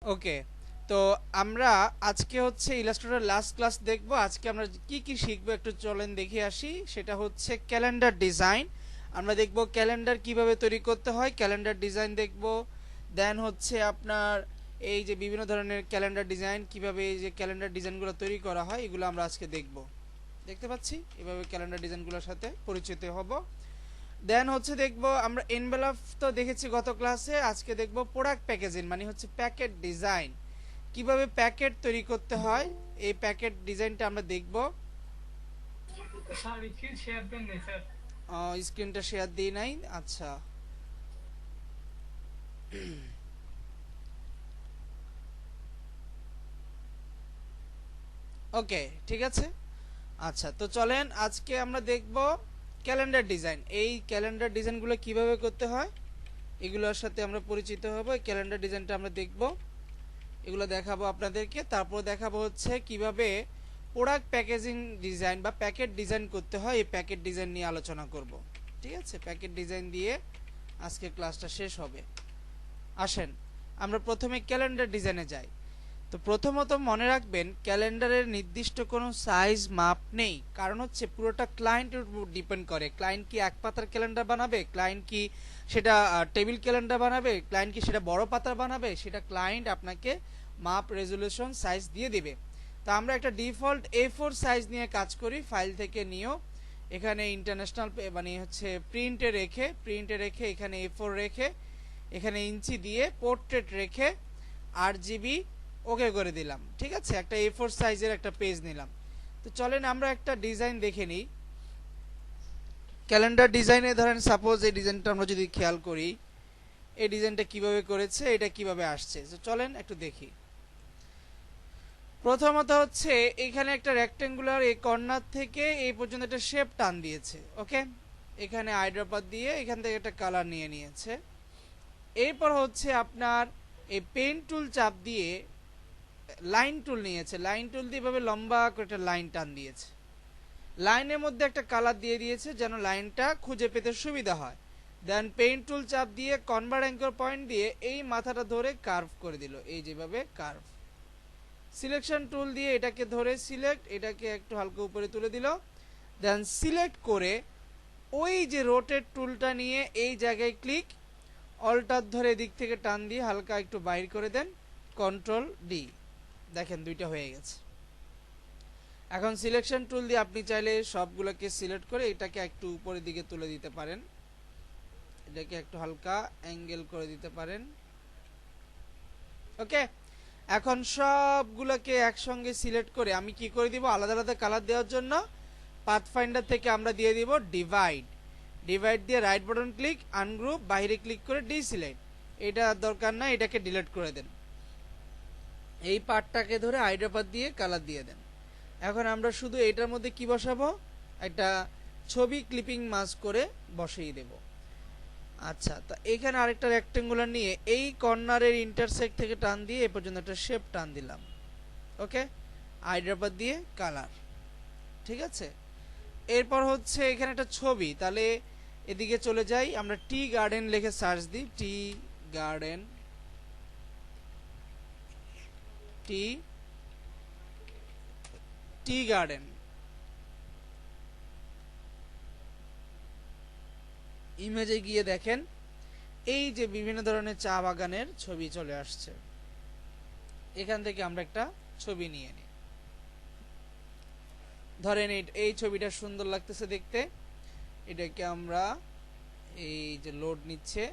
ওকে, তো আমরা আজকে হচ্ছে ইলাস্ট্রেটর লাস্ট ক্লাস দেখব। আজকে আমরা কি কি শিখবো একটু চলেন দেখে আসি। সেটা হচ্ছে ক্যালেন্ডার ডিজাইন। আমরা দেখব ক্যালেন্ডার কিভাবে তৈরি করতে হয়, ক্যালেন্ডার ডিজাইন দেখব। দেন হচ্ছে আপনার এই যে বিভিন্ন ধরনের ক্যালেন্ডার ডিজাইন, কিভাবে এই যে ক্যালেন্ডার ডিজাইনগুলো তৈরি করা হয় এগুলো আমরা আজকে দেখব। দেখতে পাচ্ছি এভাবে ক্যালেন্ডার ডিজাইনগুলোর সাথে পরিচিত হব। দেন হচ্ছে দেখব আমরা এনভেলপ তো দেখেছি গত ক্লাসে, আজকে দেখব প্রোডাক্ট প্যাকেজিং মানে হচ্ছে প্যাকেট ডিজাইন, কিভাবে প্যাকেট তৈরি করতে হয় এই প্যাকেট ডিজাইনটা আমরা দেখব। স্যার স্ক্রিন শেয়ার দেন নাই স্যার। স্ক্রিনটা শেয়ার দিই নাই, আচ্ছা। ওকে, ঠিক আছে। আচ্ছা, তো চলেন আজকে আমরা দেখব ক্যালেন্ডার ডিজাইন। এই ক্যালেন্ডার ডিজাইনগুলো কিভাবে করতে হয় এগুলোর সাথে আমরা পরিচিত হব। এই ক্যালেন্ডার ডিজাইনটা আমরা দেখব, এগুলো দেখাবো আপনাদেরকে। তারপর দেখাবো হচ্ছে কিভাবে প্রোডাক্ট প্যাকেজিং ডিজাইন বা প্যাকেট ডিজাইন করতে হয়, এই প্যাকেট ডিজাইন নিয়ে আলোচনা করব। ঠিক আছে, প্যাকেট ডিজাইন দিয়ে আজকে ক্লাসটা শেষ হবে। আসেন আমরা প্রথমে ক্যালেন্ডার ডিজাইনে যাই। তো প্রথমত মনে রাখবেন ক্যালেন্ডারের নির্দিষ্ট কোনো সাইজ মাপ নেই, কারণ হচ্ছে পুরোটা ক্লায়েন্টের উপর ডিপেন্ড করে। ক্লায়েন্ট কি এক পাতার ক্যালেন্ডার বানাবে, ক্লায়েন্ট কি সেটা টেবিল ক্যালেন্ডার বানাবে, ক্লায়েন্ট কি সেটা বড় পাতার বানাবে, সেটা ক্লায়েন্ট আপনাকে মাপ রেজলিউশন সাইজ দিয়ে দেবে। তো আমরা একটা ডিফল্ট A4 সাইজ নিয়ে কাজ করি, ফাইল থেকে নিয়েও এখানে ইন্টারন্যাশনাল মানে হচ্ছে প্রিন্টে রেখে এখানে A4 রেখে এখানে ইঞ্চি দিয়ে পোর্ট্রেট রেখে RGB ওকে করে দিলাম। ঠিক আছে, একটা A4 সাইজের একটা পেজ নিলাম। তো চলেন আমরা একটা ডিজাইন দেখে নিই। ক্যালেন্ডার ডিজাইনে ধরেন সাপোজ এই ডিজাইনটা আমরা যদি খেয়াল করি, এই ডিজাইনটা কিভাবে করেছে, এটা কিভাবে আসছে, তো চলেন একটু দেখি। প্রথমত হচ্ছে এখানে একটা রেক্টেঙ্গুলার এই কর্নার থেকে এই পর্যন্ত একটা শেপ টান দিয়েছে। ওকে, এখানে আইড্রপার দিয়ে এখান থেকে একটা কালার নিয়ে নিয়েছে। এরপর হচ্ছে আপনার এই পেন টুল চাপ দিয়ে লাইন টুল নিয়েছে, লাইন টুল দিয়ে এভাবে লম্বা করে একটা লাইন টান দিয়েছে। লাইনের মধ্যে একটা কালার দিয়ে দিয়েছে যেন লাইনটা খুঁজে পেতে সুবিধা হয়। দেন পেইন টুল চাপ দিয়ে কনভার্ট অ্যাঙ্কর পয়েন্ট দিয়ে এই মাথাটা ধরে কার্ভ করে দিল, এই যেভাবে কার্ভ। সিলেকশন টুল দিয়ে এটাকে ধরে সিলেক্ট, এটাকে একটু হালকা উপরে তুলে দিল। দেন সিলেক্ট করে ওই যে রোটেট টুলটা নিয়ে এই জায়গায় ক্লিক, অল্টার ধরে এদিক থেকে টান দিয়ে হালকা একটু বাইর করে দেন, কন্ট্রোল ডি। দেখেন দুইটা হয়ে গেছে। এখন সিলেকশন টুল দিয়ে আপনি চাইলে সবগুলোকে সিলেক্ট করে এটাকে একটু উপরের দিকে তুলে দিতে পারেন, এটাকে একটু হালকা অ্যাঙ্গেল করে দিতে পারেন। ওকে, এখন সবগুলোকে একসঙ্গে সিলেক্ট করে আমি কি করে দিব, আলাদা আলাদা কালার দেওয়ার জন্য পাথফাইন্ডার থেকে আমরা দিয়ে দিব ডিভাইড। ডিভাইড দিয়ে রাইট বাটন ক্লিক, আনগ্রুপ, বাইরে ক্লিক করে ডিসিলেক্ট। এটা দরকার না, এটাকে ডিলিট করে দেন। এই পার্টটাকে ধরে আইড্রপার দিয়ে কালার দিয়ে দেন। এখন আমরা শুধু এটার মধ্যে কি বসাবো, একটা ছবি ক্লিপিং মাস্ক করে বসিয়ে দেব। আচ্ছা, তো এখানে আরেকটা রেক্টেঙ্গুলার নিয়ে এই কর্নারের ইন্টারসেক্ট থেকে টান দিয়ে এ পর্যন্ত একটা শেপ টান দিলাম। ওকে, আইড্রপার দিয়ে কালার। ঠিক আছে, এরপর হচ্ছে এখানে একটা ছবি, তাহলে এদিকে চলে যাই, আমরা টি গার্ডেন লিখে সার্চ দিই। টি গার্ডেন, টি টি গার্ডেন। ইমেজে গিয়ে দেখেন এই যে বিভিন্ন ধরনের চা বাগানের ছবি চলে আসছে। এখান থেকে আমরা একটা ছবি নিয়ে নিই। ধরেন এই ছবিটা সুন্দর লাগতেছে দেখতে, এটাকে আমরা এই যে লোড নিচ্ছে,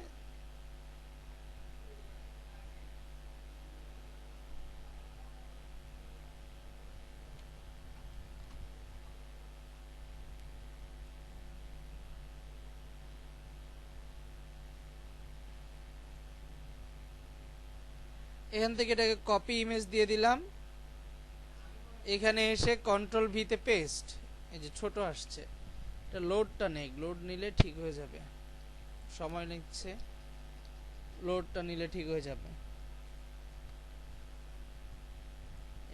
এখান থেকে এটাকে কপি ইমেজ দিয়ে দিলাম। এখানে এসে কন্ট্রোল ভিতে পেস্ট, এই যে ছোট আসছে, এটা লোডটা নেই, লোড নিলে ঠিক হয়ে যাবে, সময় নিচ্ছে, লোডটা নিলে ঠিক হয়ে যাবে।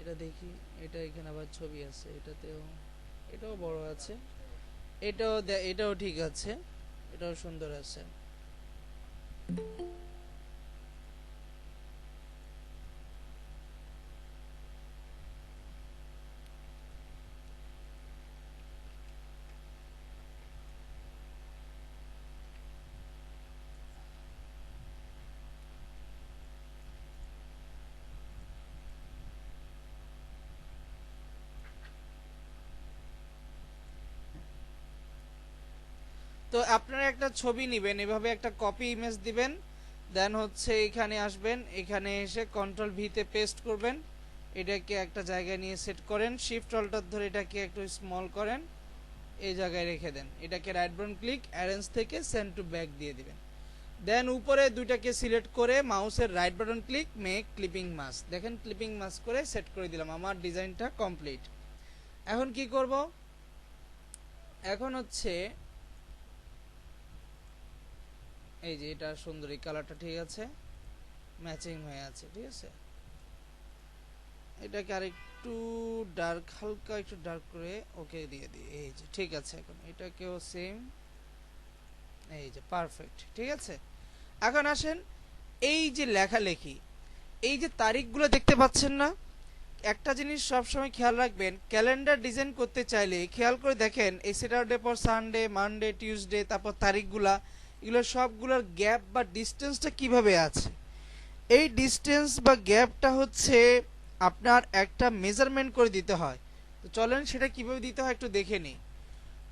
এটা দেখি, এটা এখানে আবার ছবি আছে, এটাতেও, এটাও বড় আছে, এটাও ঠিক আছে, এটাও সুন্দর আছে। তো আপনারা একটা ছবি নেবেন, এভাবে একটা কপি ইমেজ দিবেন, দেন হচ্ছে এখানে আসবেন, এখানে এসে কন্ট্রোল ভিতে পেস্ট করবেন, এটাকে একটা জায়গায় নিয়ে সেট করেন, শিফট অল্টার ধরে এটাকে একটু স্মল করেন, এই জায়গায় রেখে দেন, এটাকে রাইট বাটন ক্লিক অ্যারেঞ্জ থেকে সেন্ড টু ব্যাক দিয়ে দিবেন। দেন উপরে দুইটাকে সিলেক্ট করে মাউসের right button click make clipping mask, দেখেন ক্লিপিং মাস্ক করে সেট করে দিলাম, আমার ডিজাইনটা কমপ্লিট। এখন কি করব, এখন হচ্ছে এই যে এটা সুন্দর, এই কালারটা ঠিক আছে, ম্যাচিং হয়ে আছে, ঠিক আছে। এটাকে আরেকটু ডার্ক, হালকা একটু ডার্ক করে ওকে দিয়ে দিই, এই যে ঠিক আছে। এখন এটাকেও সেম, এই যে পারফেক্ট, ঠিক আছে। এখন আসেন এই যে লেখালেখি, এই যে তারিখগুলো দেখতে পাচ্ছেন না, একটা জিনিস সবসময় খেয়াল রাখবেন, ক্যালেন্ডার ডিজাইন করতে চাইলে খেয়াল করে দেখেন এই স্যাটারডে পর সানডে, মানডে, টিউসডে, তারপর তারিখগুলা, এগুলো সবগুলোর গ্যাপ বা ডিস্টেন্সটা কিভাবে আছে। এই ডিস্টেন্স বা গ্যাপটা হচ্ছে আপনার একটা মেজারমেন্ট করে দিতে হয়। তো চলেন সেটা কিভাবে দিতে হয় একটু দেখে নিই।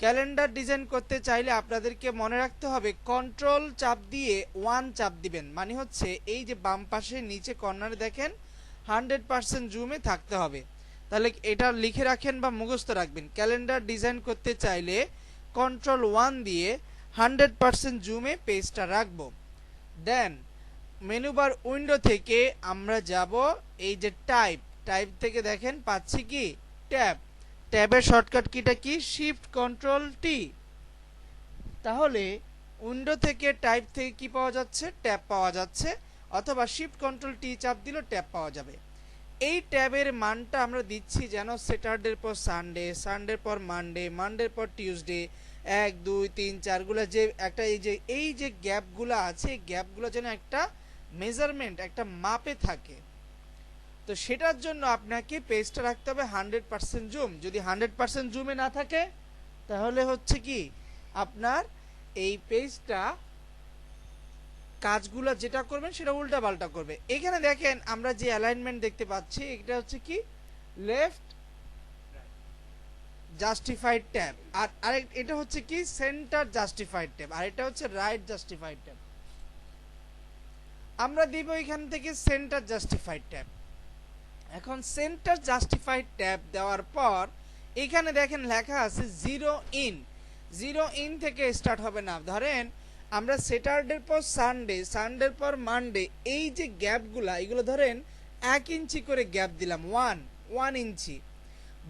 ক্যালেন্ডার ডিজাইন করতে চাইলে আপনাদেরকে মনে রাখতে হবে কন্ট্রোল চাপ দিয়ে 1 চাপ দিবেন, মানে হচ্ছে এই যে বাম পাশে নিচে কর্নারে দেখেন 100% জুমে থাকতে হবে। তাহলে এটা লিখে রাখেন বা মুখস্থ রাখবেন, ক্যালেন্ডার ডিজাইন করতে চাইলে কন্ট্রোল 1 দিয়ে 100% জুমে পেজটা রাখবো। দেন মেনু বার উইন্ডো থেকে আমরা যাব এই যে টাইপ থেকে দেখেন পাচ্ছি কি ট্যাব, ট্যাবের শর্টকাট কিটা কি শিফট কন্ট্রোল টি। তাহলে উইন্ডো থেকে টাইপ থেকে কি পাওয়া যাচ্ছে, ট্যাব পাওয়া যাচ্ছে, অথবা শিফট কন্ট্রোল টি চাপ দিলে ট্যাব পাওয়া যাবে। এই ট্যাবের মানটা আমরা দিচ্ছি যেন স্যাটারডের পর সানডে, সানডের পর মানডে, মানডের পর টিউসডে, 1 2 3 4 গুলা যে একটা এই যে গ্যাপগুলো আছে, এই গ্যাপগুলো যেন একটা মেজারমেন্ট, একটা মাপে থাকে। তো সেটার জন্য আপনাকে পেজটা রাখতে হবে 100% জুম। যদি 100% জুমে না থাকে তাহলে হচ্ছে কি আপনার এই পেজটা কাজগুলো যেটা করবেন সেটা উল্টা পাল্টা করবে। এখানে দেখেন আমরা যে অ্যালাইনমেন্ট দেখতে পাচ্ছি, এটা হচ্ছে কি লেফট জাস্টিফাইড ট্যাব, আর আরেক এটা হচ্ছে কি সেন্টার জাস্টিফাইড ট্যাব, আর এটা হচ্ছে রাইট জাস্টিফাইড ট্যাব। আমরা দিব এখান থেকে সেন্টার জাস্টিফাইড ট্যাব। এখন সেন্টার জাস্টিফাইড ট্যাব দেওয়ার পর এখানে দেখেন লেখা আছে 0 ইন, 0 ইন থেকে স্টার্ট হবে না। ধরেন আমরা স্যাটারডের পর সানডে, সানডের পর মানডে, এই যে গ্যাপগুলা এগুলো ধরেন 1 ইঞ্চি করে গ্যাপ দিলাম, 1 ইঞ্চি।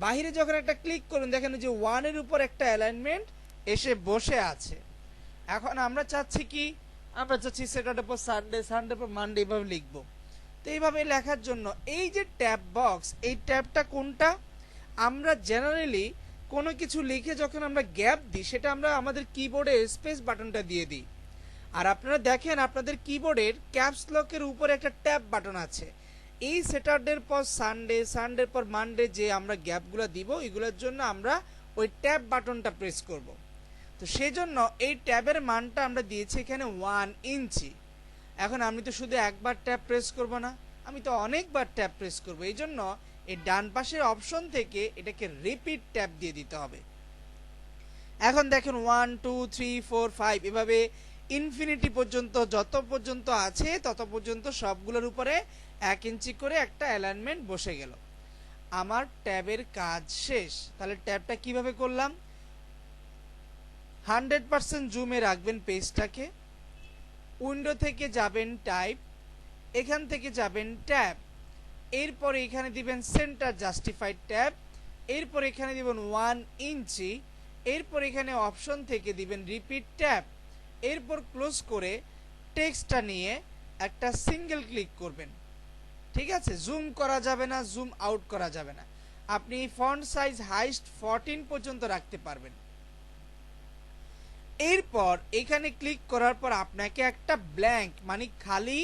বাহিরে যখন একটা ক্লিক করুন দেখেন যে 1 এর উপর একটা অ্যালাইনমেন্ট এসে বসে আছে। এখন আমরা চাচ্ছি কি, আমরা চাচ্ছি স্যাটারডে পর সানডে, সানডে পর মানডে এভাবে লিখবো। তো এইভাবে লেখার জন্য এই যে ট্যাব বক্স, এই ট্যাবটা কোনটা, আমরা জেনারেলি কোনো কিছু লিখে যখন আমরা গ্যাপ দিই সেটা আমরা আমাদের কিবোর্ডে স্পেস বাটনটা দিয়ে দিই। আর আপনারা দেখেন আপনাদের কিবোর্ডের ক্যাপস লকের উপরে একটা ট্যাব বাটন আছে। এই স্যাটারডের পর সানডে, সানডের পর মানডে যে আমরা গ্যাপগুলো দিব এগুলোর জন্য আমরা ওই ট্যাব বাটনটা প্রেস করব। তো সেই জন্য এই ট্যাবের মানটা আমরা দিয়েছি এখানে 1 ইঞ্চি। এখন আমি তো শুধু একবার ট্যাব প্রেস করব না, আমি তো অনেকবার ট্যাব প্রেস করব। এই জন্য এই ডান পাশের অপশন থেকে এটাকে রিপিট ট্যাব দিয়ে দিতে হবে। এখন দেখেন 1 2 3 4 5 এভাবে ইনফিনিটি পর্যন্ত, যত পর্যন্ত আছে তত পর্যন্ত সবগুলোর উপরে 1 ইঞ্চি করে একটা অ্যালাইনমেন্ট বসে গেল। আমার ট্যাবের কাজ শেষ। তাহলে ট্যাবটা কিভাবে করলাম, 100% জুমে রাখবেন পেজটাকে, উইন্ডো থেকে যাবেন টাইপ, এখান থেকে যাবেন ট্যাব, এরপরে এখানে দিবেন সেন্টার জাস্টিফাইড ট্যাব, এরপর এখানে দিবেন 1 ইঞ্চি, এরপর এখানে অপশন থেকে দিবেন রিপিট ট্যাব, এরপর ক্লোজ করে টেক্সটটা নিয়ে একটা সিঙ্গেল ক্লিক করবেন। ঠিক আছে, জুম করা যাবে না, জুম আউট করা যাবে না। আপনি ফন্ট সাইজ হাইস্ট 14 পর্যন্ত রাখতে পারবেন। এরপর এখানে ক্লিক করার পর আপনাকে একটা ব্ল্যাঙ্ক মানে খালি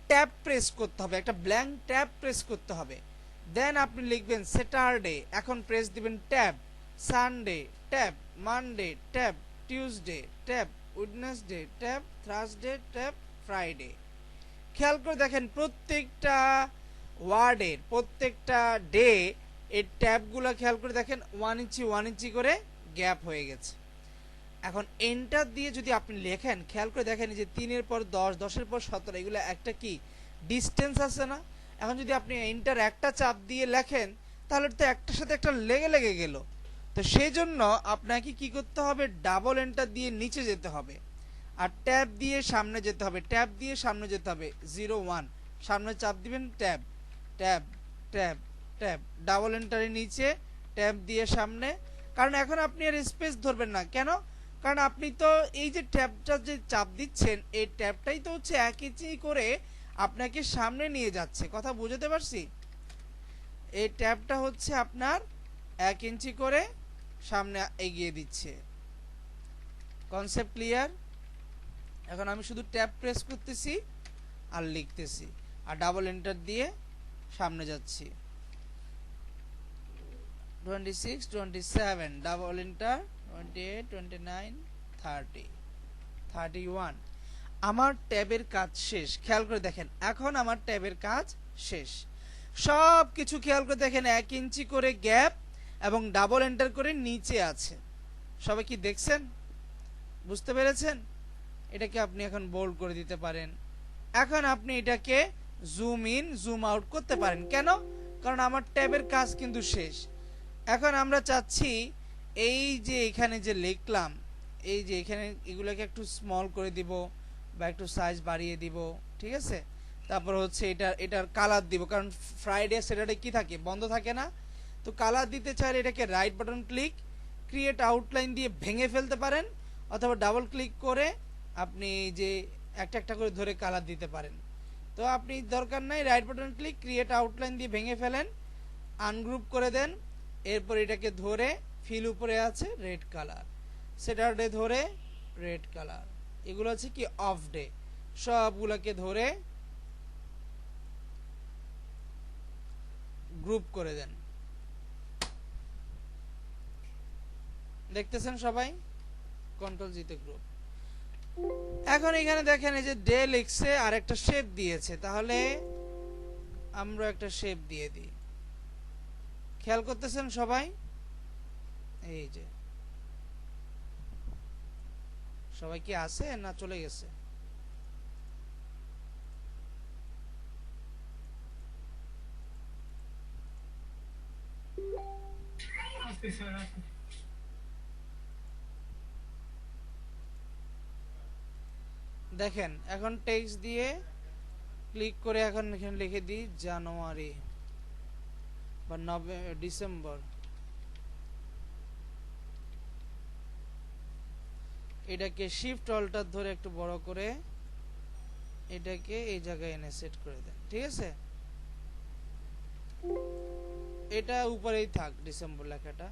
ট্যাব প্রেস করতে হবে, একটা ব্ল্যাঙ্ক ট্যাব প্রেস করতে হবে। দেন আপনি লিখবেন স্যাটারডে, এখন প্রেস দিবেন tab, Sunday tab, Monday tab, Tuesday tab, Wednesday tab, Thursday tab, Friday. খেয়াল করে দেখেন প্রত্যেকটা ওয়ার্ডের প্রত্যেকটা ডে এর ট্যাবগুলো খেয়াল করে দেখেন 1 ইঞ্চি 1 ইঞ্চি করে গ্যাপ হয়ে গেছে। এখন এন্টার দিয়ে যদি আপনি লেখেন, খেয়াল করে দেখেন যে 3-এর পর 10, 10-এর পর 17, এগুলো একটা কি ডিস্টেন্স আছে না? এখন যদি আপনি এন্টার একটা চাপ দিয়ে লেখেন, তাহলে তো একটার সাথে একটা লেগে লেগে গেল। তো সেই জন্য আপনাকে কি করতে হবে, ডাবল এন্টার দিয়ে নিচে যেতে হবে, আর ট্যাব দিয়ে সামনে যেতে হবে, ট্যাব দিয়ে সামনে যেতে হবে, 0 1 সামনে চাপ দিবেন, tab tab tab tab, double এন্টারের নিচে, ট্যাব দিয়ে সামনে। কারণ এখন আপনি আর স্পেস ধরবেন না, কেন? কারণ আপনি তো এই যে ট্যাবটা যে চাপ দিচ্ছেন, এই ট্যাবটাই তো হচ্ছে 1 ইঞ্চি করে আপনাকে সামনে নিয়ে যাচ্ছে। কথা বুঝতে পারছি? এই ট্যাবটা হচ্ছে আপনার 1 ইঞ্চি করে সামনে এগিয়ে দিচ্ছে। Concept clear? এখন আমি শুধু ট্যাব প্রেস করতেছি আর লিখতেছি, আর ডাবল এন্টার দিয়ে সামনে যাচ্ছি। 26 27, ডাবল এন্টার, 28 29 30 31। আমার ট্যাবের কাজ শেষ। খেয়াল করে দেখেন, এখন আমার ট্যাবের কাজ শেষ। সব কিছু খেয়াল করে দেখেন, 1 ইঞ্চি করে গ্যাপ এবং ডাবল এন্টার করে নিচে আছে। সবাই কি দেখছেন? বুঝতে পেরেছেন? এটাকে আপনি এখন বোল্ড করে দিতে পারেন। এখন আপনি এটাকে জুম ইন জুম আউট করতে পারেন। কেন? কারণ আমার ট্যাবের কাজ কিন্তু শেষ। এখন আমরা চাচ্ছি এই যে এখানে যে লিখলাম, এই যে এখানে এগুলোকে একটু স্মল করে দিব বা একটু সাইজ বাড়িয়ে দিব, ঠিক আছে? তারপর হচ্ছে এটার কালার দিব, কারণ ফ্রাইডে স্যাটারডে কি থাকে, বন্ধ থাকে না। তো কালার দিতে চাইলে এটাকে right button click, create outline দিয়ে ভেঙে ফেলতে পারেন, অথবা ডাবল ক্লিক করে আপনি যে একটা একটা করে ধরে কালার দিতে পারেন। তো আপনি দরকার নাই, right button click, create outline দিয়ে ভেঙে ফেলেন, আনগ্রুপ করে দেন। এরপর এটাকে ধরে ফিল উপরে আছে রেড কালার, স্যাটারডে ধরে রেড কালার, এগুলো হচ্ছে কি অফ ডে, সবগুলোকে ধরে গ্রুপ করে দেন। দেখতেছেন সবাই? কন্ট্রোল জিতে গ্রুপ। এখন এখানে দেখেন এই যে ডে লিখছে আর একটা শেপ দিয়েছে, তাহলে আমরা একটা শেপ দিয়ে দিই। খেয়াল করতেছেন সবাই? এই যে সবাই কি আছে না চলে গেছে? দেখেন এখন টেক্সট দিয়ে ক্লিক করে এখন এখানে লিখে দিই জানুয়ারি বা ডিসেম্বর। এটাকে শিফট অল্টার ধরে একটু বড় করে এটাকে এই জায়গায় এনে সেট করে দেন, ঠিক আছে? এটা উপরেই থাক ডিসেম্বর লেখাটা,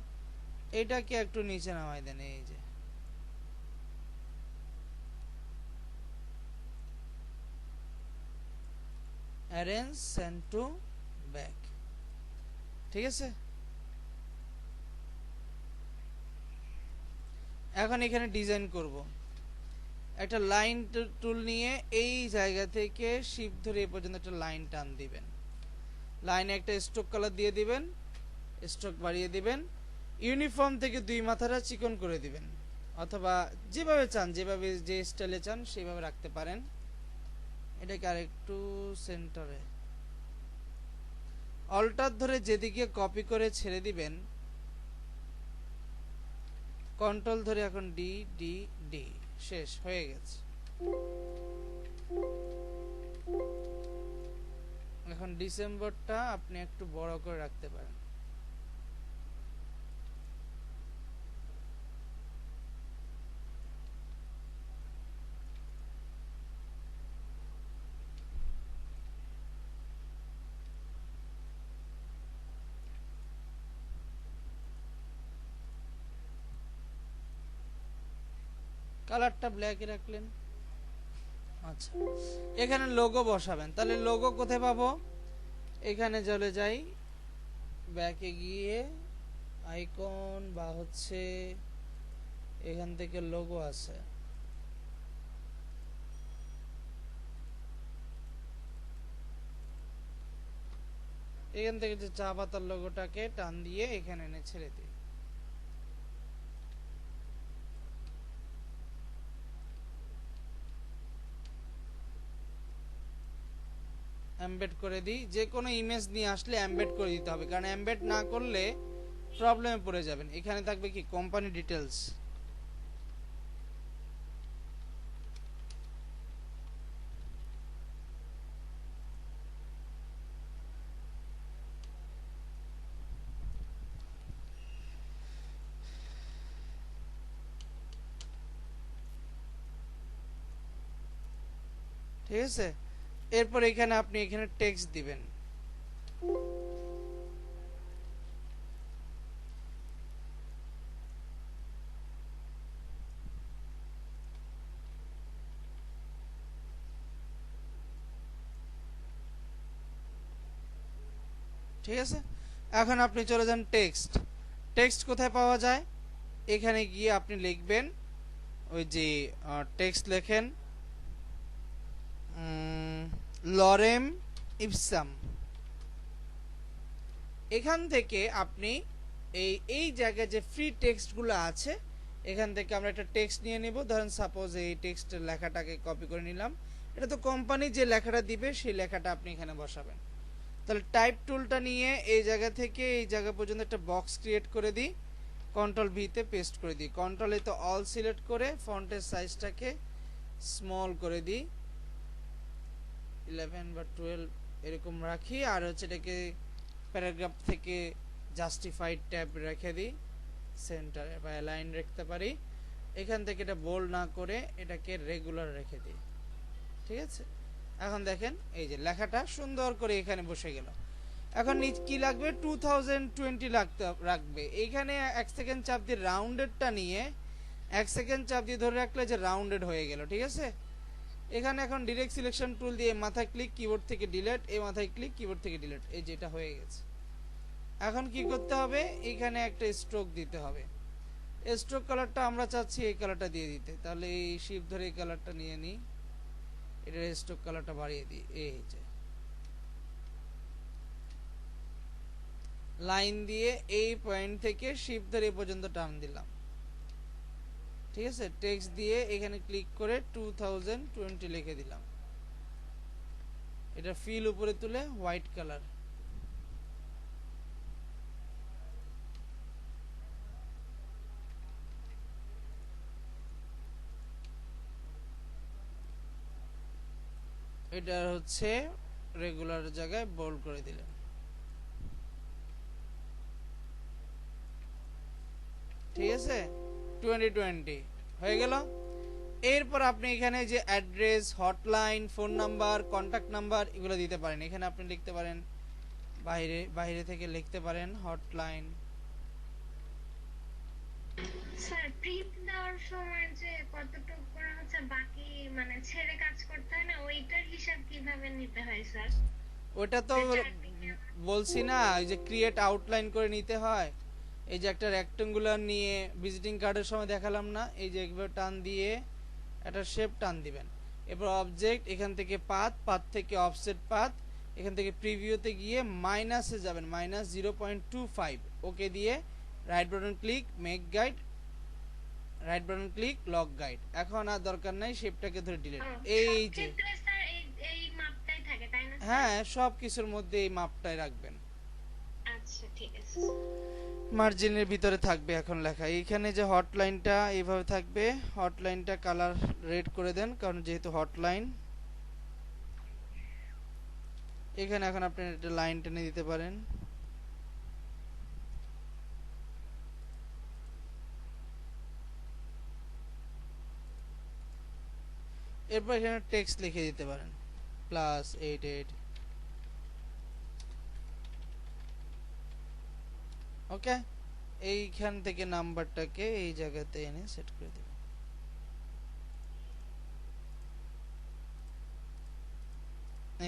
এটাকে একটু নিচে নামাই দেন, এই যে অ্যারেঞ্জ সেন্ড টু ব্যাক, ঠিক আছে? এখন এখানে ডিজাইন করব। একটা লাইন টুল নিয়ে এই জায়গা থেকে শিফট ধরে এই পর্যন্ত একটা লাইন টান দিবেন, লাইনে একটা স্ট্রোক কালার দিয়ে দিবেন, স্ট্রোক বাড়িয়ে দিবেন, ইউনিফর্ম থেকে 2 মাথাটা চিকন করে দিবেন, অথবা যেভাবে চান, যেভাবে যে স্টাইলে চান সেভাবে রাখতে পারেন। এটাকে আরেকটু সেন্টারে অল্টার ধরে যেদিকে কপি করে ছেড়ে দিবেন, কন্ট্রোল ধরে এখন ডি ডি ডি, শেষ হয়ে গেছে। এখন ডিসেম্বরটা আপনি একটু বড় করে রাখতে পারেন। কালারটা ব্ল্যাকে রাখলেন। আচ্ছা, এখানে লোগো বসাবেন, তাহলে লোগো কোথায় পাবো? এখানে চলে যাই, ব্যাকে গিয়ে আইকন বা হচ্ছে এখান থেকে লোগো আছে, এখান থেকে যে চা পাতার লোগোটাকে টান দিয়ে এখানে এনে ছেড়ে দিই। এমবেড করে দিই। যে কোনো ইমেজ নিয়ে আসলে এমবেড করে দিতে হবে, কারণ এমবেড না করলে প্রবলেমে পড়ে যাবেন। এখানে থাকবে কি কোম্পানি ডিটেলস, ঠিক আছে। এরপর এখানে আপনি এখানে টেক্সট দিবেন। ঠিক আছে, এখন আপনি চলে যান টেক্সট। টেক্সট কোথায় পাওয়া যায়? এখানে গিয়ে আপনি লিখবেন, ওই যে টেক্সট লেখেন লরেম ইপসাম। এখান থেকে আপনি এই জায়গায় যে ফ্রি টেক্সটগুলো আছে, এখান থেকে আমরা একটা টেক্সট নিয়ে নেব। ধরেন সাপোজ এই টেক্সটের লেখাটাকে কপি করে নিলাম। এটা তো কোম্পানি যে লেখাটা দিবে সেই লেখাটা আপনি এখানে বসাবেন। তাহলে টাইপ টুলটা নিয়ে এই জায়গা থেকে এই জায়গা পর্যন্ত একটা বক্স ক্রিয়েট করে দিই, কন্ট্রোল ভিতে পেস্ট করে দিই। কন্ট্রোল এ তো অল সিলেক্ট করে ফন্টের সাইজটাকে স্মল করে দিই, 11 বা 12 এরকম রাখি। আর হচ্ছে এটাকে প্যারাগ্রাফ থেকে জাস্টিফাইড ট্যাব রেখে দিই, সেন্টারে বা অ্যালাইন রাখতে পারি। এখান থেকে এটা বোল্ড না করে এটাকে রেগুলার রেখে দিই। ঠিক আছে, এখন দেখেন এই যে লেখাটা সুন্দর করে এখানে বসে গেল। এখন কি লাগবে? 2020 রাখবে। এইখানে 1 সেকেন্ড চাপ দিয়ে রাউন্ডেডটা নিয়ে 1 সেকেন্ড চাপ দিয়ে ধরে রাখলে যে রাউন্ডেড হয়ে গেল। ঠিক আছে, এখানে এখন ডিরেক্ট সিলেকশন টুল দিয়ে মাথায় ক্লিক, কিবোর্ড থেকে ডিলিট, এই মাথায় ক্লিক, কিবোর্ড থেকে ডিলিট, এই যেটা হয়ে গেছে। এখন কি করতে হবে? এখানে একটা স্ট্রোক দিতে হবে। স্ট্রোক কালারটা আমরা চাচ্ছি এই কালারটা দিয়ে দিতে, তাহলে এই শিফট ধরে এই কালারটা নিয়ে নিই, এটার স্ট্রোক কালারটা বাড়িয়ে দিই। এই যে লাইন দিয়ে এই পয়েন্ট থেকে শিফট ধরে এই পর্যন্ত টান দিলাম। ঠিক আছে, টেক্সট দিয়ে এখানে ক্লিক করে 2020 লিখে দিলাম। এটা ফিল উপরে তুলে হোয়াইট কালার। এটা হচ্ছে রেগুলার জায়গায় বোল্ড করে দিলেন। ঠিক আছে, 2020 হয়ে গেল। এরপর আপনি এখানে যে address, hotline, phone number, contact number এগুলো দিতে পারেন। এখানে আপনি লিখতে পারেন, বাইরে থেকে লিখতে পারেন হটলাইন। স্যার প্রিন্ট দেওয়ার সময় যে কতটুকু করে হচ্ছে বাকি মানে ছেড়ে কাজ করতে হয় না, ওইটার হিসাব কিভাবে নিতে হয় স্যার? ওটা তো বলছি না, এই যে ক্রিয়েট আউটলাইন করে নিতে হয়। এই যে একটা রেক্টেঙ্গুলার নিয়ে ভিজিটিং কার্ডের সময় দেখালাম না, এই যে একবার টান দিয়ে একটা শেপ টান দিবেন। এরপর অবজেক্ট, এখান থেকে পাথ থেকে অফসেট পাথ, এখান থেকে প্রিভিউতে গিয়ে মাইনাসে যাবেন, -0.25, ওকে দিয়ে right button click, make guide, right button click, lock guide. এখন আর দরকার নাই, শেপটাকে ধরে ডিলিট। এই যে স্যার এই মাপটাই থাকে তাই না? হ্যাঁ, সব কিছুর মধ্যে এই মাপটাই রাখবেন। আচ্ছা ঠিক আছে। মার্জিনের ভিতরে থাকবে এখন লেখা। এইখানে যে হটলাইনটা এইভাবে থাকবে, হটলাইনটা কালার রেড করে দেন, কারণ যেহেতু হটলাইন। এখানে এখন আপনি একটা লাইন টেনে দিতে পারেন। এরপর এখানে টেক্সট লিখে দিতে পারেন, +88। ওকে, এইখান থেকে নাম্বারটাকে এই জায়গাতে এনে সেট করে দেবেন।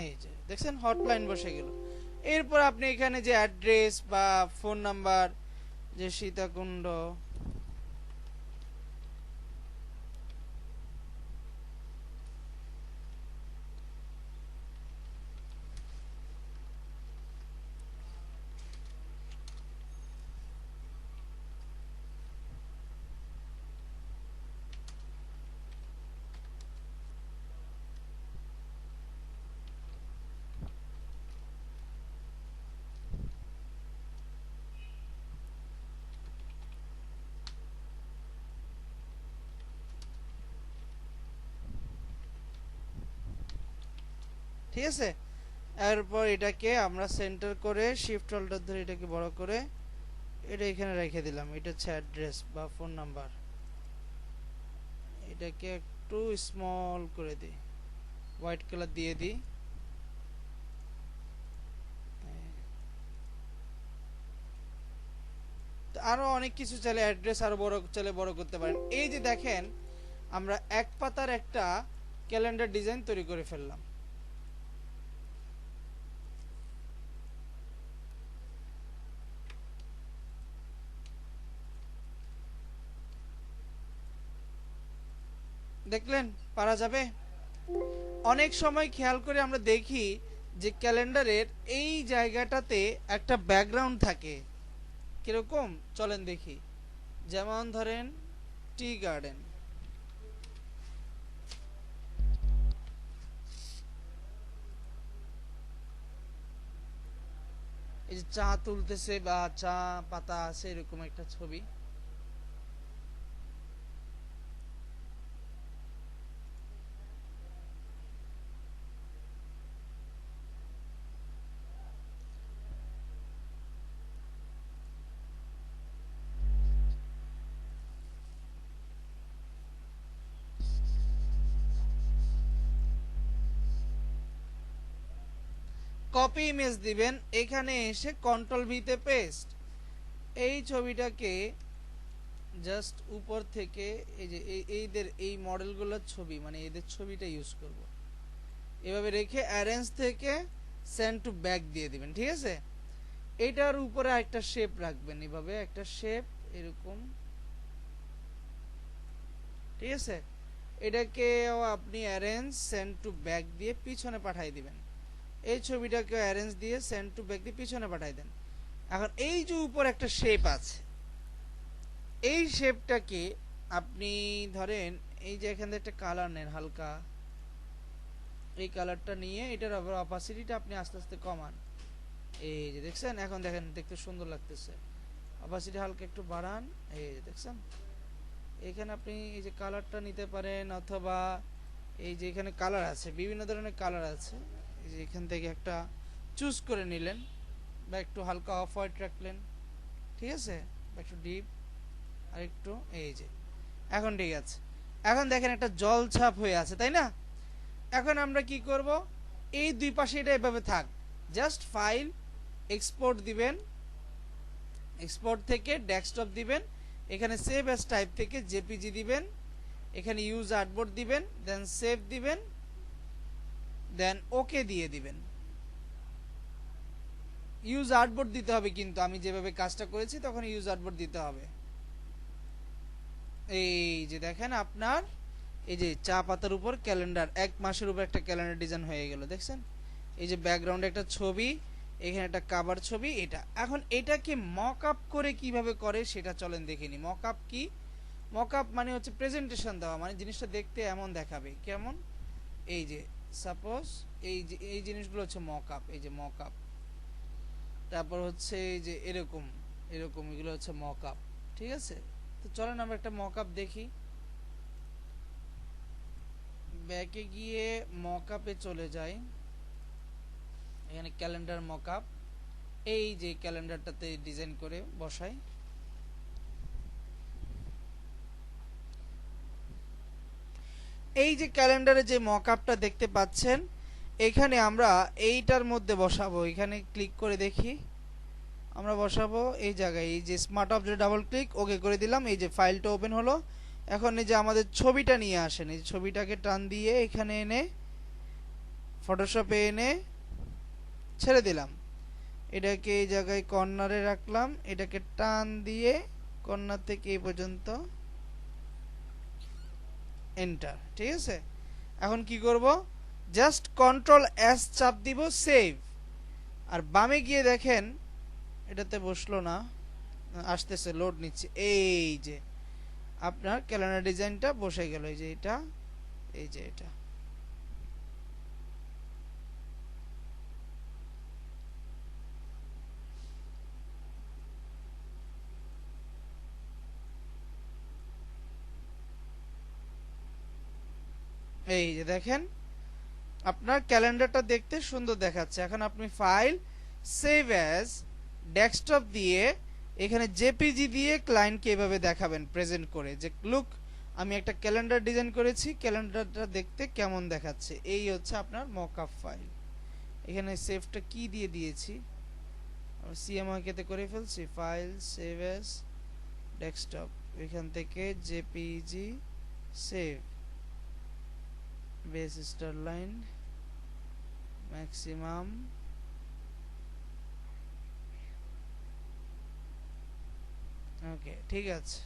এই যে দেখছেন হটলাইন বসে গেল। এরপর আপনি এখানে যে অ্যাড্রেস বা ফোন নাম্বার, যে সীতাকুণ্ড, ঠিক আছে। এরপর এটাকে আমরা সেন্টার করে শিফট হোল্ডার ধরে এটাকে বড় করে এটা এখানে রেখে দিলাম। এটা হচ্ছে অ্যাড্রেস বা ফোন নাম্বার। এটাকে একটু স্মল করে দিই, হোয়াইট কালার দিয়ে দিই। আরো অনেক কিছু চাইলে অ্যাড্রেস আরো বড় চাইলে বড় করতে পারেন। এই যে দেখেন আমরা এক পাতার একটা ক্যালেন্ডার ডিজাইন তৈরি করে ফেললাম। দেখলেন পারা যাবে। অনেক সময় খেয়াল করে আমরা দেখি যে ক্যালেন্ডারের এই জায়গাটাতে একটা ব্যাকগ্রাউন্ড থাকে। কিরকম চলেন দেখি। যেমন ধরেন টি গার্ডেন, এই যে চা তুলতেছে বা চা পাতা আছে এরকম একটা ছবি। কপি ইমেজ দিবেন, এখানে এসে কন্ট্রোল ভিতে পেস্ট। এই ছবিটাকে জাস্ট উপর থেকে এই যে এইদের এই মডেলগুলোর ছবি মানে এদের ছবিটা ইউজ করব। এভাবে রেখে অ্যারেঞ্জ থেকে সেন্ড টু ব্যাক দিয়ে দিবেন। ঠিক আছে। এটার উপরে একটা শেপ রাখবেন, এভাবে একটা শেপ এরকম। ঠিক আছে। এটাকে আপনি অ্যারেঞ্জ সেন্ড টু ব্যাক দিয়ে পিছনে পাঠিয়ে দিবেন। এই ছবিটাকে অ্যারেঞ্জ দিয়ে সেন্ড টু ব্যাক দিয়ে পিছনে পাঠিয়ে দেন। এখন এই যে উপর একটা শেপ আছে, এই শেপটাকে আপনি ধরেন এই যে এখান থেকে একটা কালার নেন হালকা, এই কালারটা নিয়ে এটার অপাসিটিটা আপনি আস্তে আস্তে কমান। এই যে দেখছেন, এখন দেখেন দেখতে সুন্দর লাগতেছে। অপাসিটি হালকা একটু বাড়ান, এই যে দেখছেন। এখানে আপনি এই যে কালারটা নিতে পারেন, অথবা এই যে এখানে কালার আছে, বিভিন্ন ধরনের কালার আছে। এই যে এখান থেকে একটা চুজ করে নিলেন, বা একটু হালকা অফ হোয়াইট রাখলেন। ঠিক আছে, বা একটু ডিপ আর একটু, এই যে এখন ঠিক আছে। এখন দেখেন একটা জল ছাপ হয়ে আছে, তাই না? এখন আমরা কি করব, এই দুই পাশে এটা এভাবে থাক। জাস্ট ফাইল এক্সপোর্ট দিবেন, এক্সপোর্ট থেকে ডেস্কটপ দিবেন, এখানে সেভ অ্যাজ টাইপ থেকে জেপিজি দিবেন, এখানে ইউজ আর্টবোর্ড দিবেন, দেন সেভ দিবেন, দেন ওকে দিয়ে দিবেন। ইউজ আর্টবোর্ড দিতে হবে, কিন্তু আমি যেভাবে কাজটা করেছি তখন ইউজ আর্টবোর্ড দিতে হবে। এই যে দেখেন আপনার এই যে চা পাতার উপর ক্যালেন্ডার, এক মাসের উপর একটা ক্যালেন্ডার ডিজাইন হয়ে গেল। দেখছেন এই যে ব্যাকগ্রাউন্ডে একটা ছবি, এখানে একটা কভার ছবি। এটা এখন এটাকে মক আপ করে কিভাবে করে সেটা চলেন দেখিনি। মক আপ কি? মক আপ মানে হচ্ছে প্রেজেন্টেশন দেওয়া, মানে জিনিসটা দেখতে এমন দেখাবে। কেমন? এই যে সাপোজ এই যে এই জিনিসগুলো হচ্ছে মক আপ। এই যে মক আপ, তারপর হচ্ছে এই যে এরকম এরকম, এগুলো হচ্ছে মক আপ। ঠিক আছে। তো চলেন আমরা একটা মক আপ দেখি। ব্যাকে গিয়ে মক আপে চলে যাই, এখানে ক্যালেন্ডার মক আপ। এই যে ক্যালেন্ডারটাতে ডিজাইন করে বসাই। এই যে ক্যালেন্ডারে যে মক আপটা দেখতে পাচ্ছেন, এখানে আমরা এইটার মধ্যে বসাবো। এখানে ক্লিক করে দেখি, আমরা বসাবো এই জায়গায়। এই যে স্মার্ট অবজেক্ট ডাবল ক্লিক, ওকে করে দিলাম। এই যে ফাইলটা ওপেন হলো। এখন এই যে আমাদের ছবিটা নিয়ে আসেন, এই ছবিটাকে টান দিয়ে এখানে এনে ফটোশপে এনে ছেড়ে দিলাম। এটাকে এই জায়গায় কর্নারে রাখলাম, এটাকে টান দিয়ে কর্নার থেকে এই পর্যন্ত এন্টার। ঠিক আছে। এখন কি করব, জাস্ট কন্ট্রোল এস চাপ দিব, সেভ। আর বামে গিয়ে দেখেন এটাতে বসলো না, আসতেছে, লোড নিচ্ছে। এই যে আপনার ক্যালেন্ডার ডিজাইনটা বসে গেল। এই যে এটা, এই যে এটা। এই যে দেখেন আপনার ক্যালেন্ডারটা দেখতে সুন্দর দেখাচ্ছে। এখন আপনি ফাইল সেভ অ্যাজ ডেস্কটপ দিয়ে এখানে জেপিজি দিয়ে ক্লায়েন্টকে এভাবে দেখাবেন প্রেজেন্ট করে যে লুক আমি একটা ক্যালেন্ডার ডিজাইন করেছি, ক্যালেন্ডারটা দেখতে কেমন দেখাচ্ছে। এই হচ্ছে আপনার মকআপ ফাইল। এখানে সেভটা কি দিয়ে দিয়েছি, সিএমওকেতে করে ফেলছি, ফাইল সেভ অ্যাজ ডেস্কটপ, এখান থেকে JPG save base star line maximum ওকে ঠিক আছে।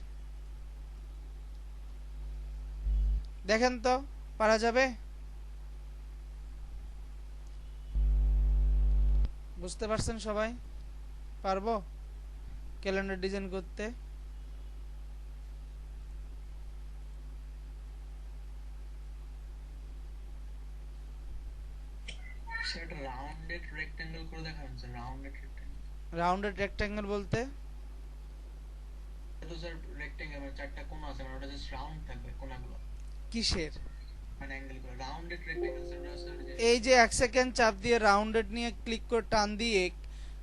দেখেন তো পারা যাবে? বুঝতে পারছেন সবাই? পারবো ক্যালেন্ডার ডিজাইন করতে? সেটা রাউন্ডেড রেক্ট্যাঙ্গেল করে দেখাবেন sir, rounded rectangle. Rounded rectangle বলতে? তো স্যার রেক্ট্যাঙ্গেল মানে চারটা কোণ আছে, মানে ওটা জাস্ট রাউন্ড থাকবে কোণাগুলো, কিসের? মানে অ্যাঙ্গেলগুলো। রাউন্ডেড রেক্ট্যাঙ্গেল স্যার ওটা স্যার যে এই যে 1 সেকেন্ড চাপ দিয়ে রাউন্ডেড নিয়ে ক্লিক করে টান দিয়ে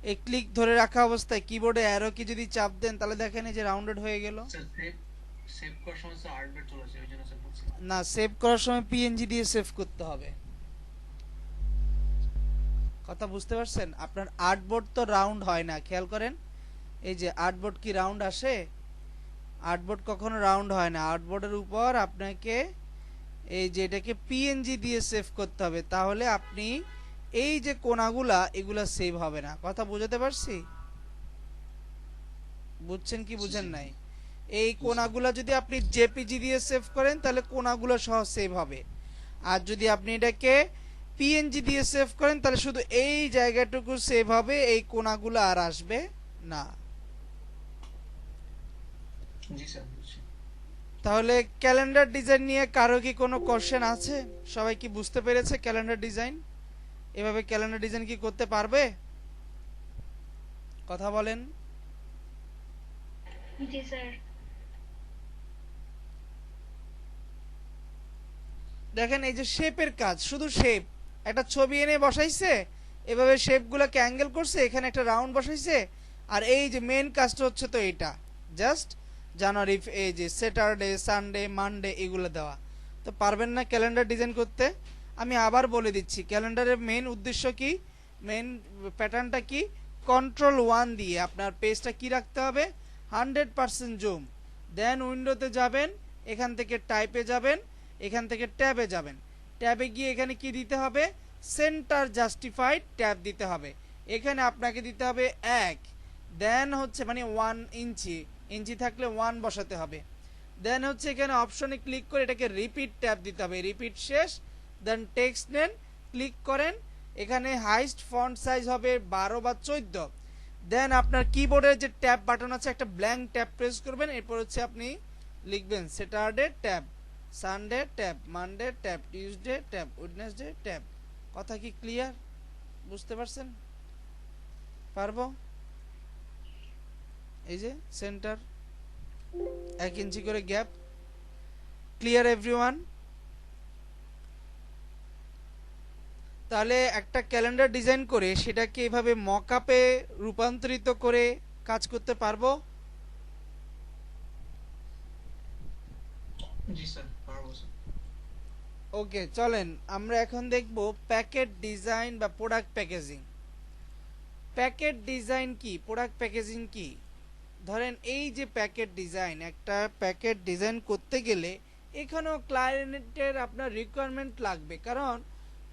এই ক্লিক ধরে রাখা অবস্থায় কিবোর্ডে অ্যারো কি যদি চাপ দেন তাহলে দেখেন এই যে রাউন্ডেড হয়ে গেল। স্যার সেভ করার সময় স্যার আর্টবেট চলে আসে, ওই জন্য স্যার বলছি। না, সেভ করার সময় পিএনজি দিয়ে সেভ করতে হবে। কথা বুঝতে পারছেন? আপনার আর্টবোর্ড তো রাউন্ড হয় না, খেয়াল করেন। এই যে আর্টবোর্ড কি রাউন্ড আসে? আর্টবোর্ড কখনো রাউন্ড হয় না। আর্টবোর্ডের উপর আপনাকে এই যে এটাকে পিএনজি দিয়ে সেভ করতে হবে, তাহলে আপনি এই যে কোণাগুলা এগুলা সেভ হবে না। কথা বুঝাতে পারছি? বুঝছেন কি বুঝেন নাই? এই কোণাগুলা যদি আপনি জেপিজি দিয়ে সেভ করেন তাহলে কোণাগুলো সহ সেভ হবে, আর যদি আপনি এটাকে পিএনজি দিয়ে সেভ করেন তাহলে শুধু এই জায়গাটুকু সেভ হবে, এই কোণাগুলো আর আসবে না। জি স্যার বুঝছি। তাহলে ক্যালেন্ডার ডিজাইন নিয়ে কারো কি কোনো কোশ্চেন আছে? সবাই কি বুঝতে পেরেছে ক্যালেন্ডার ডিজাইন? এভাবে ক্যালেন্ডার ডিজাইন কি করতে পারবে? কথা বলেন। জি স্যার। দেখেন এই যে শেপের কাজ, শুধু শেপ, একটা ছবি এনে বসাইছে, এভাবে শেপগুলোকে অ্যাঙ্গেল করছে, এখানে একটা রাউন্ড বসাইছে, আর এই যে মেন কাজটা হচ্ছে তো এটা জাস্ট জানুয়ারি, এই যে স্যাটারডে সানডে মানডে এগুলো দেওয়া। তো পারবেন না ক্যালেন্ডার ডিজাইন করতে? আমি আবার বলে দিচ্ছি ক্যালেন্ডারের মেন উদ্দেশ্য কি, মেন প্যাটার্নটা কি। Ctrl+1 দিয়ে আপনার পেজটা কি রাখতে হবে, 100% জুম, দেন উইন্ডোতে যাবেন, এখান থেকে টাইপে যাবেন, এখান থেকে ট্যাবে যাবেন, ট্যাবে গিয়ে এখানে কি দিতে হবে, সেন্টার জাস্টিফাইড ট্যাব দিতে হবে। এখানে আপনাকে দিতে হবে 1, দেন হচ্ছে মানে 1 ইঞ্চি, ইঞ্চি থাকলে 1 বসাতে হবে। দেন হচ্ছে এখানে অপশনে ক্লিক করে এটাকে রিপিট ট্যাব দিতে হবে, রিপিট শেষ, দেন টেক্সট নেন, ক্লিক করেন, এখানে হাইস্ট ফন্ট সাইজ হবে 12 বা 14। দেন আপনার কিবোর্ডের যে ট্যাব বাটন আছে একটা ব্ল্যাঙ্ক ট্যাব প্রেস করবেন, এরপর হচ্ছে আপনি লিখবেন Saturday tab, Sunday tab, Monday tab, Tuesday tab, Wednesday tab. কথা কি ক্লিয়ার? বুঝতে পারছেন? পারবো? এই যে সেন্টার 1 ইঞ্চি করে গ্যাপ। Clear everyone? তাহলে একটা ক্যালেন্ডার ডিজাইন করে সেটাকে এভাবে মকআপে রূপান্তরিত করে কাজ করতে পারবো? জি স্যার পারবো স্যার। ওকে, চলেন আমরা এখন দেখব প্যাকেট ডিজাইন বা প্রোডাক্ট প্যাকেজিং। প্যাকেট ডিজাইন কি, প্রোডাক্ট প্যাকেজিং কি? ধরেন এই যে প্যাকেট ডিজাইন, একটা প্যাকেট ডিজাইন করতে গেলে এখানেও ক্লায়েন্টের আপনার রিকোয়ারমেন্ট লাগবে, কারণ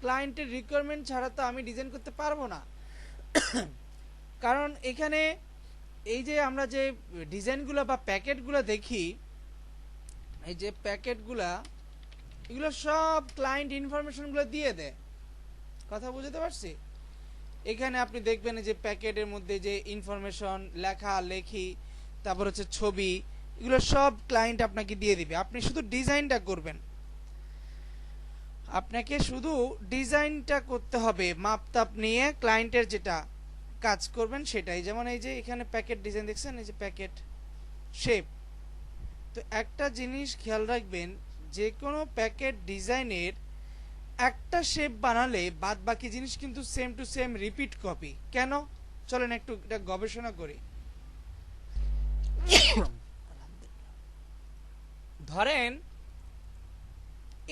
ক্লায়েন্টের রিকোয়ারমেন্ট ছাড়া তো আমি ডিজাইন করতে পারবো না। কারণ এখানে এই যে আমরা যে ডিজাইনগুলো বা প্যাকেটগুলো দেখি, এই যে প্যাকেটগুলা এগুলো সব ক্লায়েন্ট ইনফরমেশনগুলো দিয়ে দেয়। কথা বুঝতে পারছি? এখানে আপনি দেখবেন যে প্যাকেটের মধ্যে যে ইনফরমেশন লেখা লেখি, তারপর হচ্ছে ছবি, এগুলো সব ক্লায়েন্ট আপনাকে দিয়ে দিবে, আপনি শুধু ডিজাইনটা করবেন। আপনাকে শুধু ডিজাইনটা করতে হবে, মাপতাপ নিয়ে ক্লায়েন্টের যেটা কাজ করবেন সেটাই। যেমন এই যে এখানে প্যাকেট ডিজাইন দেখছেন, এই যে প্যাকেট শেপ। তো একটা জিনিস খেয়াল রাখবেন, যে কোনো প্যাকেট ডিজাইনের একটা শেপ বানালে বাদ বাকি জিনিস কিন্তু same to same repeat copy. কেন? চলেন একটু এটা গবেষণা করি। ধরেন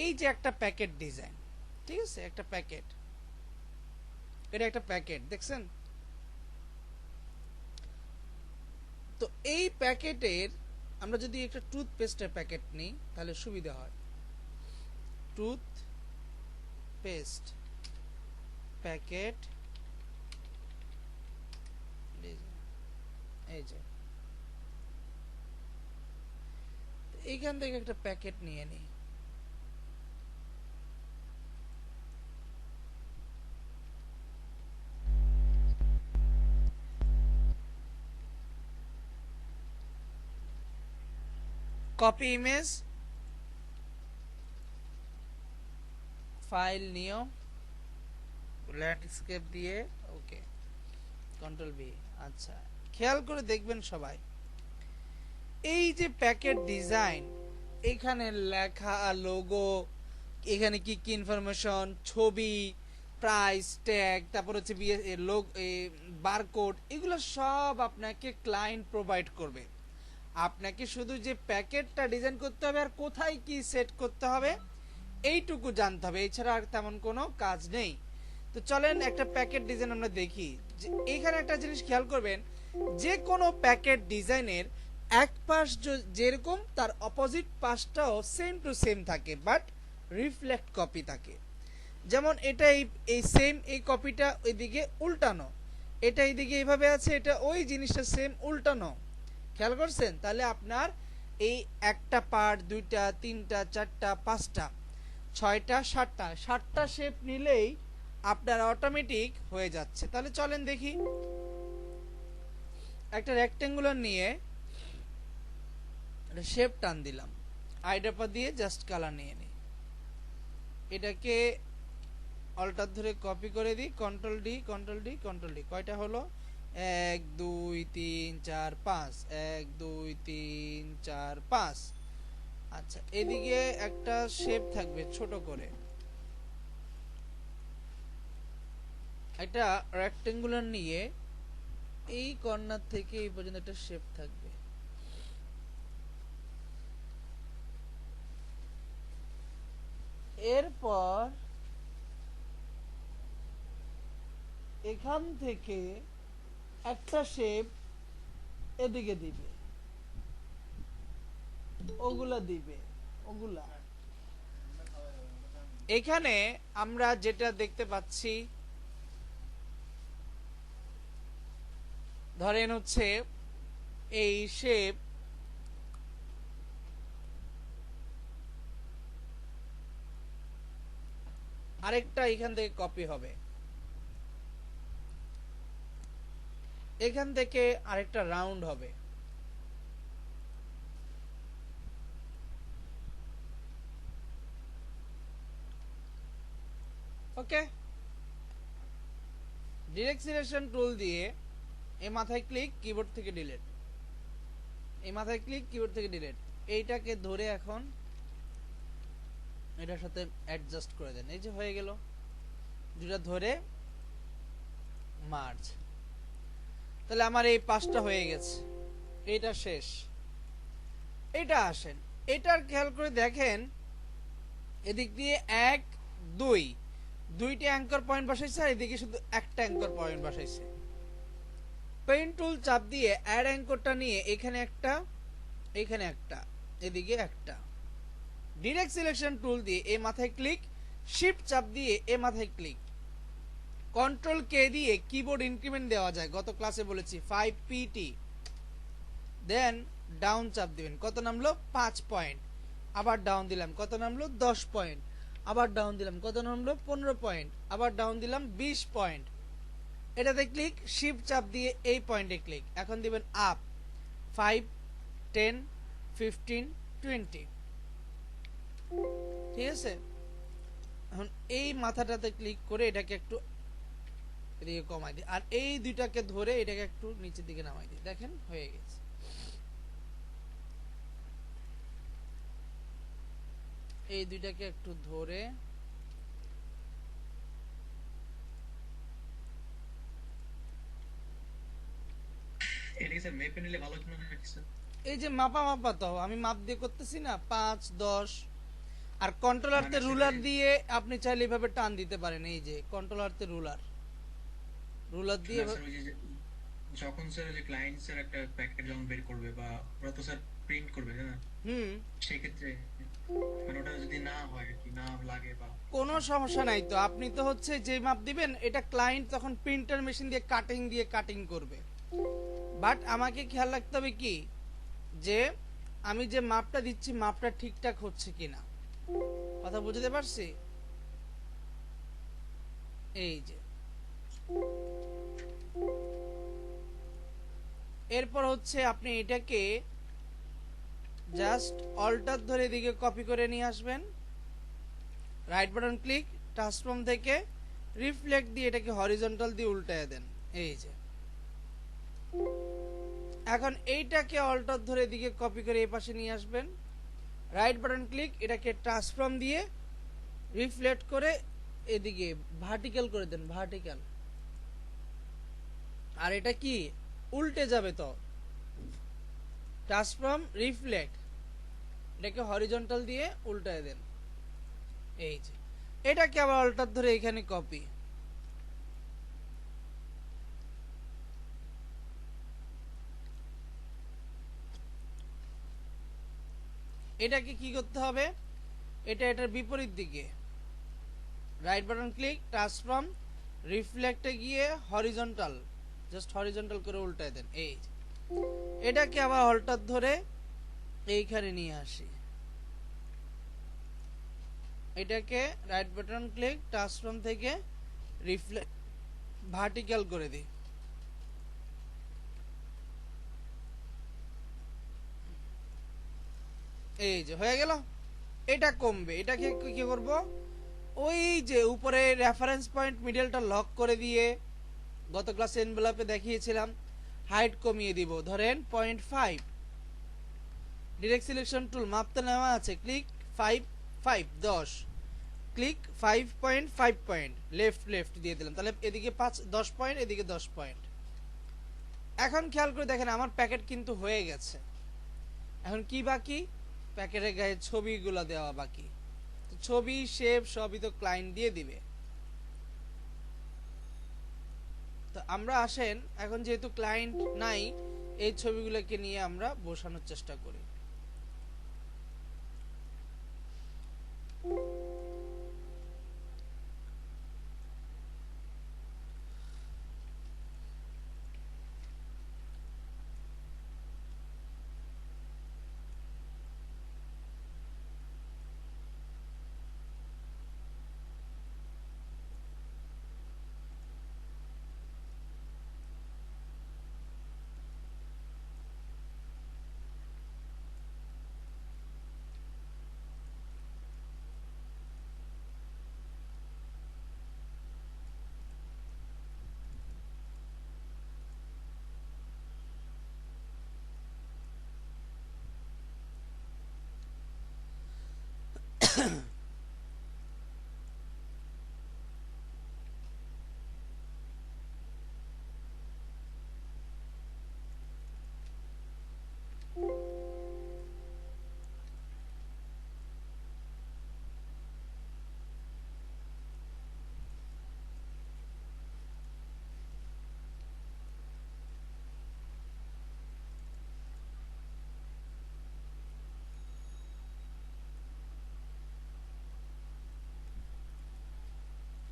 এই যে একটা প্যাকেট ডিজাইন, ঠিক আছে, একটা প্যাকেট, এটা একটা প্যাকেট দেখছেন। তো এই প্যাকেটের আমরা যদি একটা টুথপেস্টের প্যাকেট নিই তাহলে সুবিধা হয়। টুথ পেস্ট প্যাকেট, এই যে এইখান থেকে একটা প্যাকেট নিয়ে নিই। কপি ইমেজ, ফাইল নিও, ল্যান্ডস্কেপ দিয়ে ওকে, কন্ট্রোল বি। আচ্ছা, খেয়াল করে দেখবেন সবাই, এই যে প্যাকেট ডিজাইন, এখানে লেখা লোগো, এখানে কি কি ইনফরমেশন, ছবি, প্রাইস ট্যাগ, তারপর হচ্ছে বারকোড, এগুলো সব আপনাকে ক্লায়েন্ট প্রোভাইড করবে। আপনাকে শুধু যে প্যাকেটটা ডিজাইন করতে হবে আর কোথায় কি সেট করতে হবে এইটুকু জানতে হবে, এছাড়া আর তেমন কোনো কাজ নেই। তো চলেন একটা প্যাকেট ডিজাইন আমরা দেখি। এখানে একটা জিনিস খেয়াল করবেন, যে কোনো প্যাকেট ডিজাইনের এক পাশ যেরকম তার অপোজিট পাশটাও সেম টু সেম থাকে, বাট রিফ্লেক্ট কপি থাকে। যেমন এটা এই সেম এই কপিটা ওইদিকে উল্টানো, এটা এইদিকে এইভাবে আছে, এটা ওই জিনিসটা সেম উল্টানো। খেয়াল করছেন? তাহলে আপনার এই একটা পার্ট, দুইটা, তিনটা, চারটা, পাঁচটা, ছয়টা, সাতটা শেপ নিলেই আপনার অটোমেটিক হয়ে যাচ্ছে। তাহলে চলেন দেখি, একটা রেক্টেঙ্গুলার নিয়ে শেপ টান দিলাম, আইডাপা দিয়ে জাস্ট কালার নিয়ে নিই, এটাকে অল্টার ধরে কপি করে দিই, control D, control D, control D. কয়টা হলো? 1 2 3 4 5, 1 2 3 4 5। আচ্ছা, এদিকে একটা শেপ থাকবে ছোট করে, একটা রেক্টেঙ্গুলার নিয়ে এই কর্নার থেকে এই পর্যন্ত একটা শেপ থাকবে। এরপর এখান থেকে একটা শেপ এদিকে দিবে, ওগুলা দিবে, ওগুলা। এখানে আমরা যেটা দেখতে পাচ্ছি, ধরেন হচ্ছে এই শেপ আরেকটা এখান থেকে কপি হবে, এখান থেকে আরেকটা রাউন্ড হবে। ওকে, ডিরেক্ট সিলেকশন টুল দিয়ে এই মাথায় ক্লিক, কিবোর্ড থেকে ডিলিট, এই মাথায় ক্লিক, কিবোর্ড থেকে ডিলিট। এইটাকে ধরে এখন এটার সাথে অ্যাডজাস্ট করে দেন, এই যে হয়ে গেল, দুটা ধরে মার্জ। তাহলে আমার এই পাঁচটা হয়ে গেছে, এটা শেষ। এটা আসেন, এটার খেয়াল করে দেখেন, এদিক দিয়ে 1 2 দুইটা অ্যাঙ্কর পয়েন্ট বসাইছে, আর এদিকে শুধু একটা অ্যাঙ্কর পয়েন্ট বসাইছে। পেন টুল চাপ দিয়ে অ্যাড অ্যাঙ্করটা নিয়ে এখানে একটা, এখানে একটা, এদিকে একটা। ডিরেক্ট সিলেকশন টুল দিয়ে এই মাথায় ক্লিক, শিফট চাপ দিয়ে এই মাথায় ক্লিক, কন্ট্রোল কে দিয়ে কিবোর্ড ইনক্রিমেন্ট দেওয়া যায়, গত ক্লাসে বলেছি 5 pt। দেন ডাউন চাপ দিবেন, কত নামলো? 5 পয়েন্ট। আবার ডাউন দিলাম, কত নামলো? 10 পয়েন্ট। আবার ডাউন দিলাম, কত নামলো? 15 পয়েন্ট। আবার ডাউন দিলাম 20 পয়েন্ট। এটাতে ক্লিক, শিফট চাপ দিয়ে এই পয়েন্টে ক্লিক, এখন দিবেন আপ 5 10 15 20। ঠিক আছে, এখন এই মাথাটাতে ক্লিক করে এটাকে একটু এদিকে কমাই দিই, আর এই দুইটাকে ধরে এটাকে একটু নিচের দিকে নামাই দিই, দেখেন হয়ে গেছে। এই দুইটাকে একটু ধরে স্যার মেপে নিলে ভালো হতো না নাকি স্যার? এই যে মাপা তো আমি মাপ দিয়ে করতেছি না, 5 10। আর কন্ট্রোলার তে না, রুলার সেটাই। দিয়ে আপনি চাইলে এভাবে টান দিতে পারেন, এই যে কন্ট্রোলার তে রুলার দিয়ে না স্যার, ওই যে যখন স্যার ওই যে ক্লায়েন্ট স্যার একটা প্যাকেট যখন বের করবে বা ওরা তো স্যার প্রিন্ট করবে, তাই না? হুম, সেক্ষেত্রে মানে ওটা যদি না হয় আর কি, না লাগে বা কোনো সমস্যা নাই তো। আপনি তো হচ্ছে যে মাপ দিবেন এটা ক্লায়েন্ট তখন প্রিন্টার মেশিন দিয়ে কাটিং করবে। বাট আমাকে খেয়াল রাখতে হবে কি, যে আমি যে মাপটা দিচ্ছি মাপটা ঠিকঠাক হচ্ছে কিনা। কথা বুঝতে পারছি? এই যে এরপর হচ্ছে আপনি এটাকে জাস্ট অল্টার ধরে এদিকে কপি করে নিয়ে আসবেন, রাইট বাটন ক্লিক, ট্রান্সফর্ম থেকে রিফ্লেক্ট দিয়ে এটাকে হরিজন্টাল দিয়ে উল্টায় দেন। এই যে এখন এইটাকে অল্টার ধরে এদিকে কপি করে এই পাশে নিয়ে আসবেন, রাইট বাটন ক্লিক, এটাকে ট্রান্সফর্ম দিয়ে রিফ্লেক্ট করে এদিকে ভার্টিক্যাল করে দেন, ভার্টিক্যাল। আর এটা কি উল্টে যাবে, তো ট্রান্সফর্ম রিফ্লেক্ট, এটাকে হরিজন্টাল দিয়ে উল্টায় দেন। এই যে এটাকে আবার অল্টার ধরে এখানে কপি, এটাকে কি করতে হবে, এটা এটার বিপরীত দিকে, রাইট বাটন ক্লিক, ট্রান্সফর্ম রিফ্লেক্টে গিয়ে হরিজন্টাল, জাস্ট হরিজন্টাল করে উল্টায় দেন। এই যে এটাকে আবার অল্টার ধরে এইখানে নিয়ে আসি, এটাকে রাইট বাটন ক্লিক, ট্রান্সফর্ম থেকে রিফ্লেক্ট ভার্টিক্যাল করে দিই। এই যে হয়ে গেল। এটা কমবে, এটাকে কি করব, ওই যে উপরে রেফারেন্স পয়েন্ট মিডলটা লক করে দিয়ে গত ক্লাসে এনভেলপে দেখিয়েছিলাম, হাইট কমিয়ে দিব, ধরেন 0.5। ডিরেক্ট সিলেকশন টুল মাপতে নেওয়া আছে, ক্লিক 5 5 10, ক্লিক 5.5 পয়েন্ট, লেফট দিয়ে দিলাম, তাহলে এদিকে 10 পয়েন্ট, এদিকে 10 পয়েন্ট। এখন খেয়াল করে দেখেন আমার প্যাকেট কিন্তু হয়ে গেছে। এখন কি বাকি, প্যাকেটের গায়ে ছবিগুলো দেওয়া বাকি। ছবি শেপ সবই তো ক্লায়েন্ট দিয়ে দিবে। তো আমরা আসেন এখন যেহেতু ক্লায়েন্ট নাই, এই ছবিগুলোকে নিয়ে আমরা বসানোর চেষ্টা করি।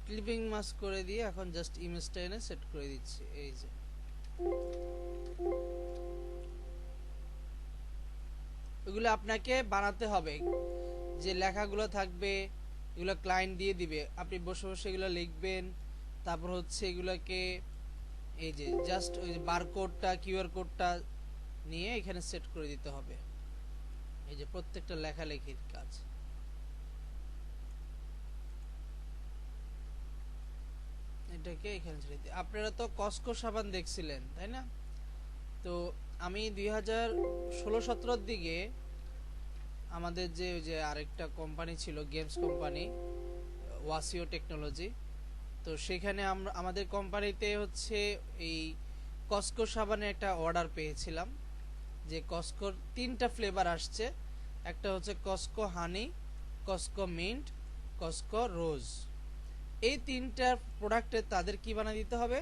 ক্লিপিং মাস্ক করে দিয়ে এখন জাস্ট ইমেজটা এনে সেট করে দিচ্ছি। এই যে এগুলো আপনাকে বানাতে হবে, যে লেখাগুলো থাকবে এগুলো ক্লায়েন্ট দিয়ে দিবে, আপনি বসে বসে এগুলো লিখবেন। তারপর হচ্ছে এগুলোকে এই যে জাস্ট ওই বারকোডটা কিউআর কোডটা নিয়ে এখানে সেট করে দিতে হবে। এই যে প্রত্যেকটা লেখালেখির কাজ। এটাকে এখানে ছেড়ে দিই। আপনারা তো কসকো সাবান দেখছিলেন তাই না? তো আমি 2016-17 দিকে আমাদের যে ওই যে আরেকটা কোম্পানি ছিল, গেমস কোম্পানি, ওয়াসিও টেকনোলজি, তো সেখানে আমরা আমাদের কোম্পানিতে হচ্ছে এই কসকো সাবানের একটা অর্ডার পেয়েছিলাম, যে কসকোর 3টা ফ্লেভার আসছে, একটা হচ্ছে কসকো হানি, কসকো মিন্ট, কসকো রোজ। এই 3টা প্রোডাক্টে তাদের কি বানিয়ে দিতে হবে,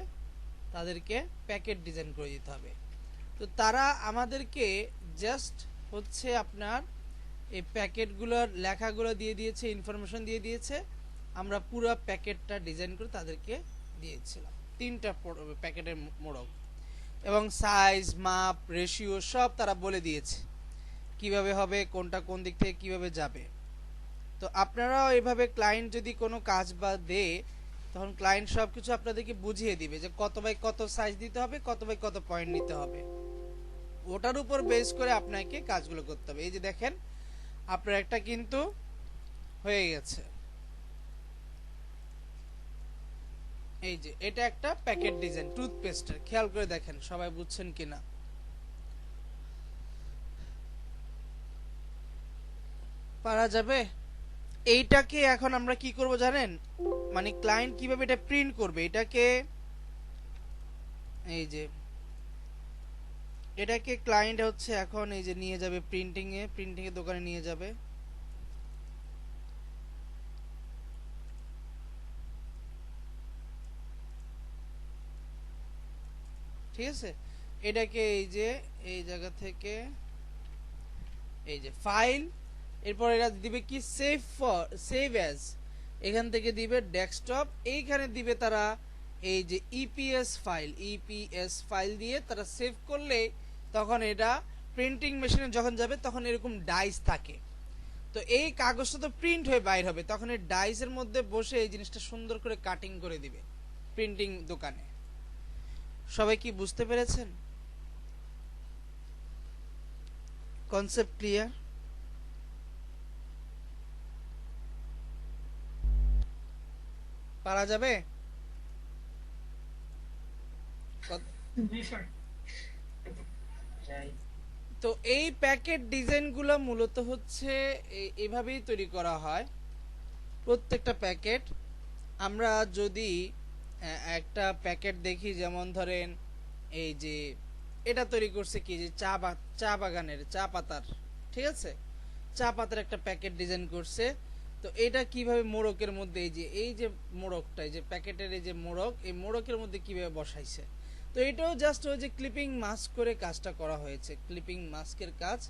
তাদেরকে প্যাকেট ডিজাইন করে দিতে হবে। তো তারা আমাদেরকে জাস্ট হচ্ছে আপনার এই প্যাকেটগুলোর লেখাগুলো দিয়ে দিয়েছে, ইনফরমেশন দিয়ে দিয়েছে, আমরা পুরো প্যাকেটটা ডিজাইন করে তাদেরকে দিয়েছিলাম। 3টা প্যাকেটের মোড়ক এবং সাইজ, মাপ, রেশিও সব তারা বলে দিয়েছে কিভাবে হবে, কোনটা কোন দিক থেকে কিভাবে যাবে। তো আপনারাও এভাবে ক্লায়েন্ট যদি কোনো কাজ বা দেয়, তখন ক্লায়েন্ট সব কিছু আপনাদেরকে বুঝিয়ে দিবে যে কত বাই কত সাইজ দিতে হবে, কত বাই কত পয়েন্ট নিতে হবে, ওটার উপর বেস করে আপনাকে কাজগুলো করতে হবে। এই যে দেখেন আপনার একটা কিন্তু হয়ে গেছে, এই যে এটা একটা প্যাকেট ডিজাইন টুথপেস্টের। খেয়াল করে দেখেন সবাই বুঝছেন কিনা। পারা যাবে? এইটাকে এখন আমরা কি করব জানেন, মানে ক্লায়েন্ট কিভাবে এটা প্রিন্ট করবে, এটাকে এই যে এটাকে ক্লায়েন্ট হচ্ছে এখন এই যে নিয়ে যাবে প্রিন্টিং এর দোকানে নিয়ে যাবে। ঠিক আছে, এটাকে এই যে এই জায়গা থেকে এই যে ফাইল, এরপর এরা দিবে কি সেভ অ্যাজ, এখান থেকে দিবে ডেস্কটপ, এইখানে দিবে তারা এই যে ইপিএস ফাইল দিয়ে তারা সেভ করলে তখন এটা প্রিন্টিং মেশিনে যখন যাবে তখন এরকম ডাইস থাকে। তো এই কাগজটা তো প্রিন্ট হয়ে বাইর হবে, তখন এই ডাইসের মধ্যে বসে এই জিনিসটা সুন্দর করে কাটিং করে দিবে প্রিন্টিং দোকানে। সবাই কি বুঝতে পেরেছেন? Concept clear? পারা যাবে? তো এই প্যাকেট ডিজাইনগুলো মূলত হচ্ছে এইভাবেই তৈরি করা হয়। প্রত্যেকটা প্যাকেট আমরা যদি একটা প্যাকেট দেখি, যেমন ধরেন এই যে এটা তৈরি করছে কি, যে চা বাগানের চা পাতার, ঠিক আছে, চা পাতার একটা প্যাকেট ডিজাইন করছে। তো এটা কিভাবে মোড়কের মধ্যে এই যে মোড়কটা, এই যে প্যাকেটের এই যে মোড়ক, এই মোড়কের মধ্যে কিভাবে বসাইছে। তো এটাও জাস্ট ওই যে ক্লিপিং মাস্ক করে কাজটা করা হয়েছে, ক্লিপিং মাস্কের কাজ।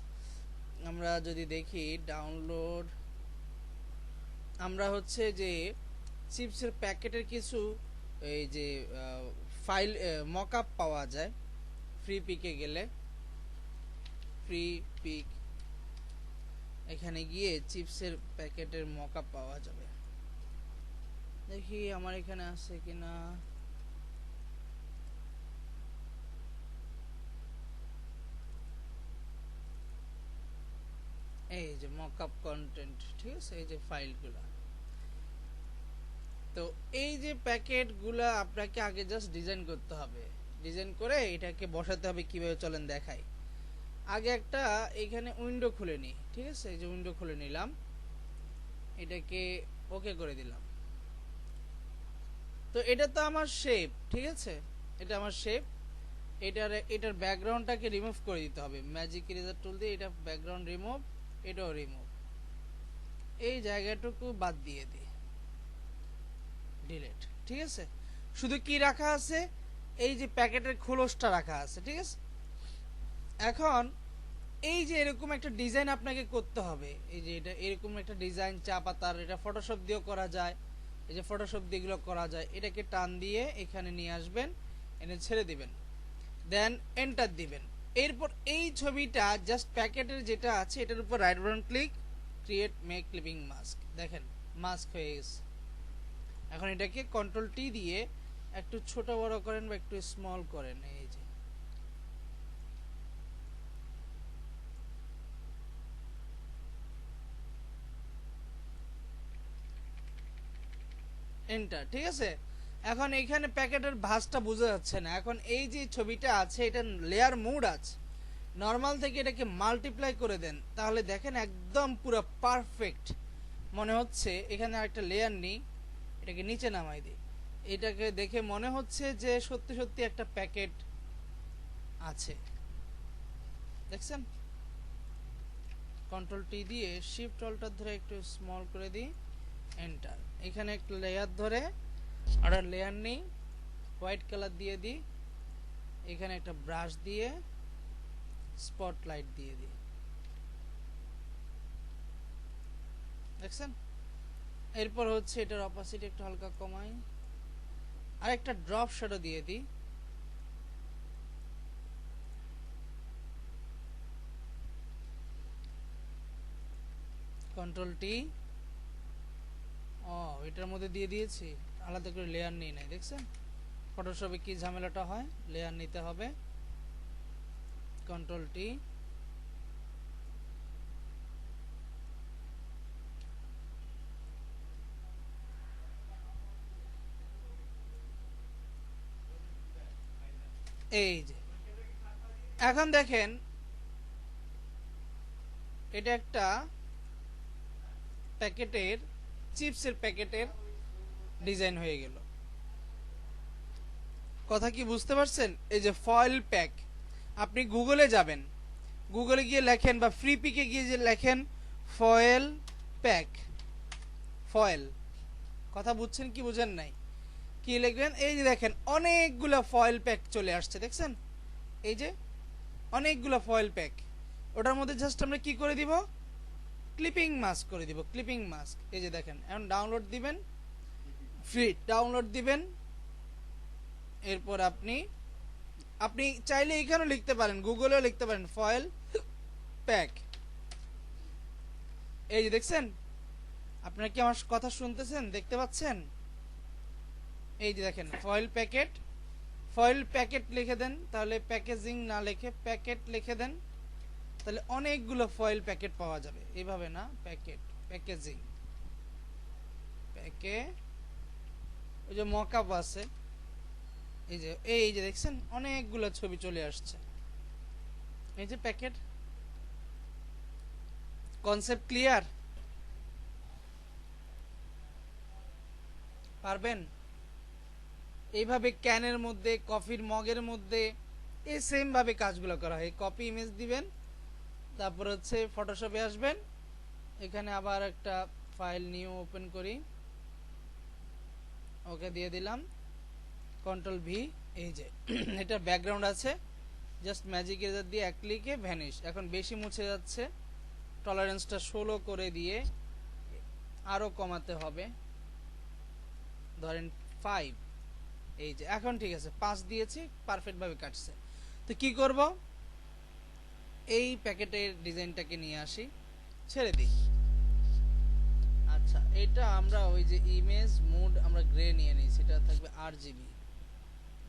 আমরা যদি দেখি ডাউনলোড, আমরা হচ্ছে যে চিপসের প্যাকেটের কিছু এই যে ফাইল মকআপ পাওয়া যায় ফ্রি পিকে গেলে, ফ্রি পিক, এখানে গিয়ে চিপসের প্যাকেটের মকআপ পাওয়া যাবে। দেখি আমার এখানে আছে কিনা। এই যে মকআপ কন্টেন্ট, ঠিক আছে, এই যে ফাইলগুলা। তো এই যে প্যাকেটগুলা আপনাকে আগে জাস্ট ডিজাইন করতে হবে, ডিজাইন করে এটাকে বসাতে হবে। কিভাবে চলেন দেখাই। আগে একটা এখানে উইন্ডো খুলে নিই, ঠিক আছে, এই যে উইন্ডো খুলে নিলাম, এটাকে ওকে করে দিলাম। তো এটা তো আমার শেপ, ঠিক আছে, এটা আমার শেপ। এটার ব্যাকগ্রাউন্ডটাকে রিমুভ করে দিতে হবে ম্যাজিক ইরেজার টুল দিয়ে। এটা ব্যাকগ্রাউন্ড রিমুভ, এটাও রিমুভ, এই জায়গাটুকু বাদ দিয়ে দিই, ডিলিট। ঠিক আছে, শুধু কি রাখা আছে, এই যে প্যাকেটের খোলসটা রাখা আছে, ঠিক আছে। এখন এই যে এরকম একটা ডিজাইন আপনাকে করতে হবে, এই যে এটা এরকম একটা ডিজাইন চা পাতার, এটা ফটোশপ দিয়েও করা যায়, এই যে ফটোশপ দিয়ে এগুলো করা যায়। এটাকে টান দিয়ে এখানে নিয়ে আসবেন, এনে ছেড়ে দিবেন, দেন এন্টার দিবেন। এরপর এই ছবিটা জাস্ট প্যাকেটের যেটা আছে এটার উপর right button click, create make clipping mask, দেখেন মাস্ক হয়ে গেছে। এখন এটাকে কন্ট্রোল টি দিয়ে একটু ছোট বড় করেন বা একটু স্মল করেন, এই যে এন্টার। ঠিক আছে, এখন এইখানে প্যাকেটের ভাঁজটা বোঝা যাচ্ছে না। এখন এই যে ছবিটা আছে এটা লেয়ার মোড আছে, নরমাল থেকে এটাকে মাল্টিপ্লাই করে দেন, তাহলে দেখেন একদম পুরো পারফেক্ট মনে হচ্ছে। এখানে আরেকটা লেয়ার নেই, এটাকে নিচে নামাই দিই, এটাকে দেখে মনে হচ্ছে যে সত্যি সত্যি একটা প্যাকেট আছে, দেখছেন? কন্ট্রোল টি দিয়ে শিফট অল্টার ধরে একটু স্মল করে দিই, এন্টার। এখানে একটা লেয়ার ধরে আর লেয়ার নেই, হোয়াইট কালার দিয়ে দিই, এখানে একটা ব্রাশ দিয়ে স্পটলাইট দিয়ে দিই, দেখছেন? এরপর হচ্ছে এটার অপাসিটি একটু হালকা কমাই, আর একটা ড্রপ শ্যাডো দিয়ে দিই, কন্ট্রোল টি। ও, এটার মধ্যে দিয়ে দিয়েছি, আলাদা করে লেয়ার নিয়ে নেই, দেখছেন? ফটোশপে কি ঝামেলাটা হয়, লেয়ার নিতে হবে। কন্ট্রোল টি, এই যে এখন দেখেন এটা একটা প্যাকেটের, চিপসের প্যাকেটের ডিজাইন হয়ে গেল। কথা কি বুঝতে পারছেন? এই যে ফয়েল প্যাক, আপনি গুগলে যাবেন, গুগলে গিয়ে লেখেন বা ফ্রি পিকে গিয়ে যে লেখেন ফয়েল প্যাক, ফয়েল, কথা বুঝছেন কি বুঝেন নাই? কি লিখবেন? এই যে দেখেন অনেকগুলো ফয়েল প্যাক চলে আসছে, দেখছেন? এই যে অনেকগুলো ফয়েল প্যাক, ওটার মধ্যে জাস্ট আমরা কি করে দিব? ক্লিপিং মাস্ক করে দিব, ক্লিপিং মাস্ক। এই যে দেখেন, এখন ডাউনলোড দিবেন, ফ্রি ডাউনলোড দিবেন। এরপর আপনি আপনি চাইলে এখানেও লিখতে পারেন, গুগলেও লিখতে পারেন ফয়েল প্যাক। এই যে দেখছেন, আপনারা কি আমার কথা শুনতেছেন, দেখতে পাচ্ছেন? এই যে দেখেন ফয়েল প্যাকেট, ফয়েল প্যাকেট লিখে দেন, তাহলে প্যাকেজিং না লিখে প্যাকেট লিখে দেন, তাহলে অনেকগুলো ফয়েল প্যাকেট পাওয়া যাবে। এইভাবে না, প্যাকেট, প্যাকেজিং, প্যাকে, ওই যে মকআপ আছে, এই যে দেখছেন অনেকগুলো ছবি চলে আসছে। এই যে প্যাকেট, কনসেপ্ট ক্লিয়ার? পারবেন? এইভাবে ক্যানের মধ্যে, কফির মগের মধ্যে এই সেম ভাবে কাজগুলো করা হয়। কপি ইমেজ দিবেন, তারপর হচ্ছে ফটোশপে আসবেন, এখানে আবার একটা ফাইল নিউ ওপেন করি, ওকে দিয়ে দিলাম, কন্ট্রোল ভি। এই যে এটা ব্যাকগ্রাউন্ড আছে, জাস্ট ম্যাজিক এরার দিয়ে এক ক্লিকে ভ্যানিশ। এখন বেশি মুছে যাচ্ছে, টলারেন্সটা 16 করে দিয়ে আরো কমাতে হবে, ধরেন 5। এই যে এখন ঠিক আছে, 5 দিয়েছি, পারফেক্ট ভাবে কাটছে। তো কি করব? এই প্যাকেটের ডিজাইনটাকে নিয়ে আসি, ছেড়ে দিই। আচ্ছা, এটা আমরা ওই যে ইমেজ মুড আমরা গ্রে নিয়ে নিই, সেটা থাকবে RGB,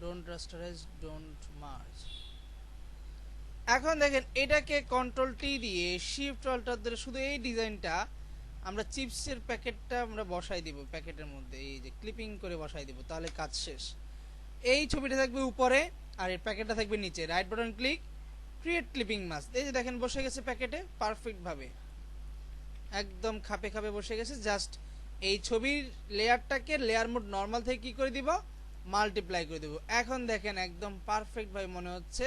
don't rasterise, don't merge. এখন দেখেন এটাকে কন্ট্রোল টি দিয়ে শিফট অল্টার ধরে শুধু এই ডিজাইনটা আমরা চিপসের প্যাকেটটা আমরা বসাই দিব প্যাকেটের মধ্যে, এই যে ক্লিপিং করে বসাই দিব, তাহলে কাজ শেষ। এই ছবিটা থাকবে উপরে আর এই প্যাকেটটা থাকবে নিচে, right button click, create clipping mask. এই যে দেখেন বসে গেছে প্যাকেটে পারফেক্ট ভাবে, একদম খাপে খাপে বসে গেছে। জাস্ট এই ছবির লেয়ারটাকে লেয়ার মোড নরমাল থেকে কি করে দিব? মাল্টিপ্লাই করে দেব। এখন দেখেন একদম পারফেক্ট ভাবে মনে হচ্ছে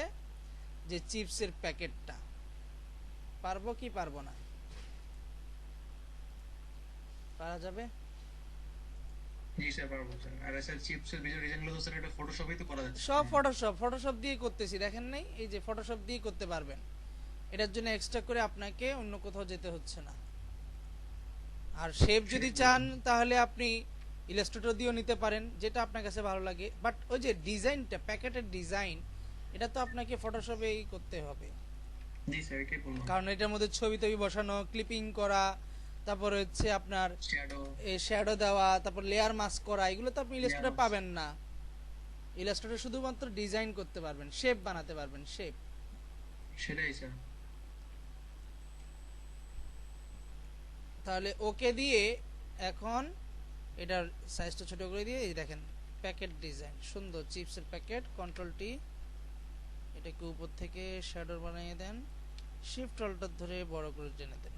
যে চিপসের প্যাকেটটা। পারবো কি পারবো না? পারা যাবে? জি স্যার, পারবো স্যার। আর স্যার চিপসের ভিডিও ডিজাইনগুলো তো স্যার এটা ফটোশপেই তো করা যাচ্ছে। সব ফটোশপ দিয়ে করতেছি, দেখেন নাই? এই যে ফটোশপ দিয়ে করতে পারবেন, এটার জন্য এক্সট্রা করে আপনাকে অন্য কোথাও যেতে হচ্ছে না। আর শেপ যদি চান তাহলে আপনি ইলাস্ট্রেটর দিয়েও নিতে পারেন, যেটা আপনার কাছে ভালো লাগে। বাট ওই যে ডিজাইনটা, প্যাকেটের ডিজাইন, এটা তো আপনাকে ফটোশপেই করতে হবে, জি স্যার, এটাই বললাম। কারণ এটার মধ্যে ছবি টবি বসানো, ক্লিপিং করা, তারপর হচ্ছে আপনার শ্যাডো, এই শ্যাডো দেওয়া, তারপর লেয়ার মাস্ক করা, এগুলো তো আপনি ইলাস্ট্রেটরে mask। পাবেন না। ইলাস্ট্রেটর শুধুমাত্র ডিজাইন করতে পারবেন, শেপ বানাতে পারবেন, শেপ। সেটাই স্যার। তাহলে ওকে দিয়ে এখন এটার সাইজটা ছোট করে দিয়ে এই দেখেন প্যাকেট ডিজাইন সুন্দর, চিপসের প্যাকেট। কন্ট্রোল টি, এটাকে উপর থেকে শ্যাডো বানিয়ে দেন, শিফট অল্টার ধরে বড় করে টেনে দেন।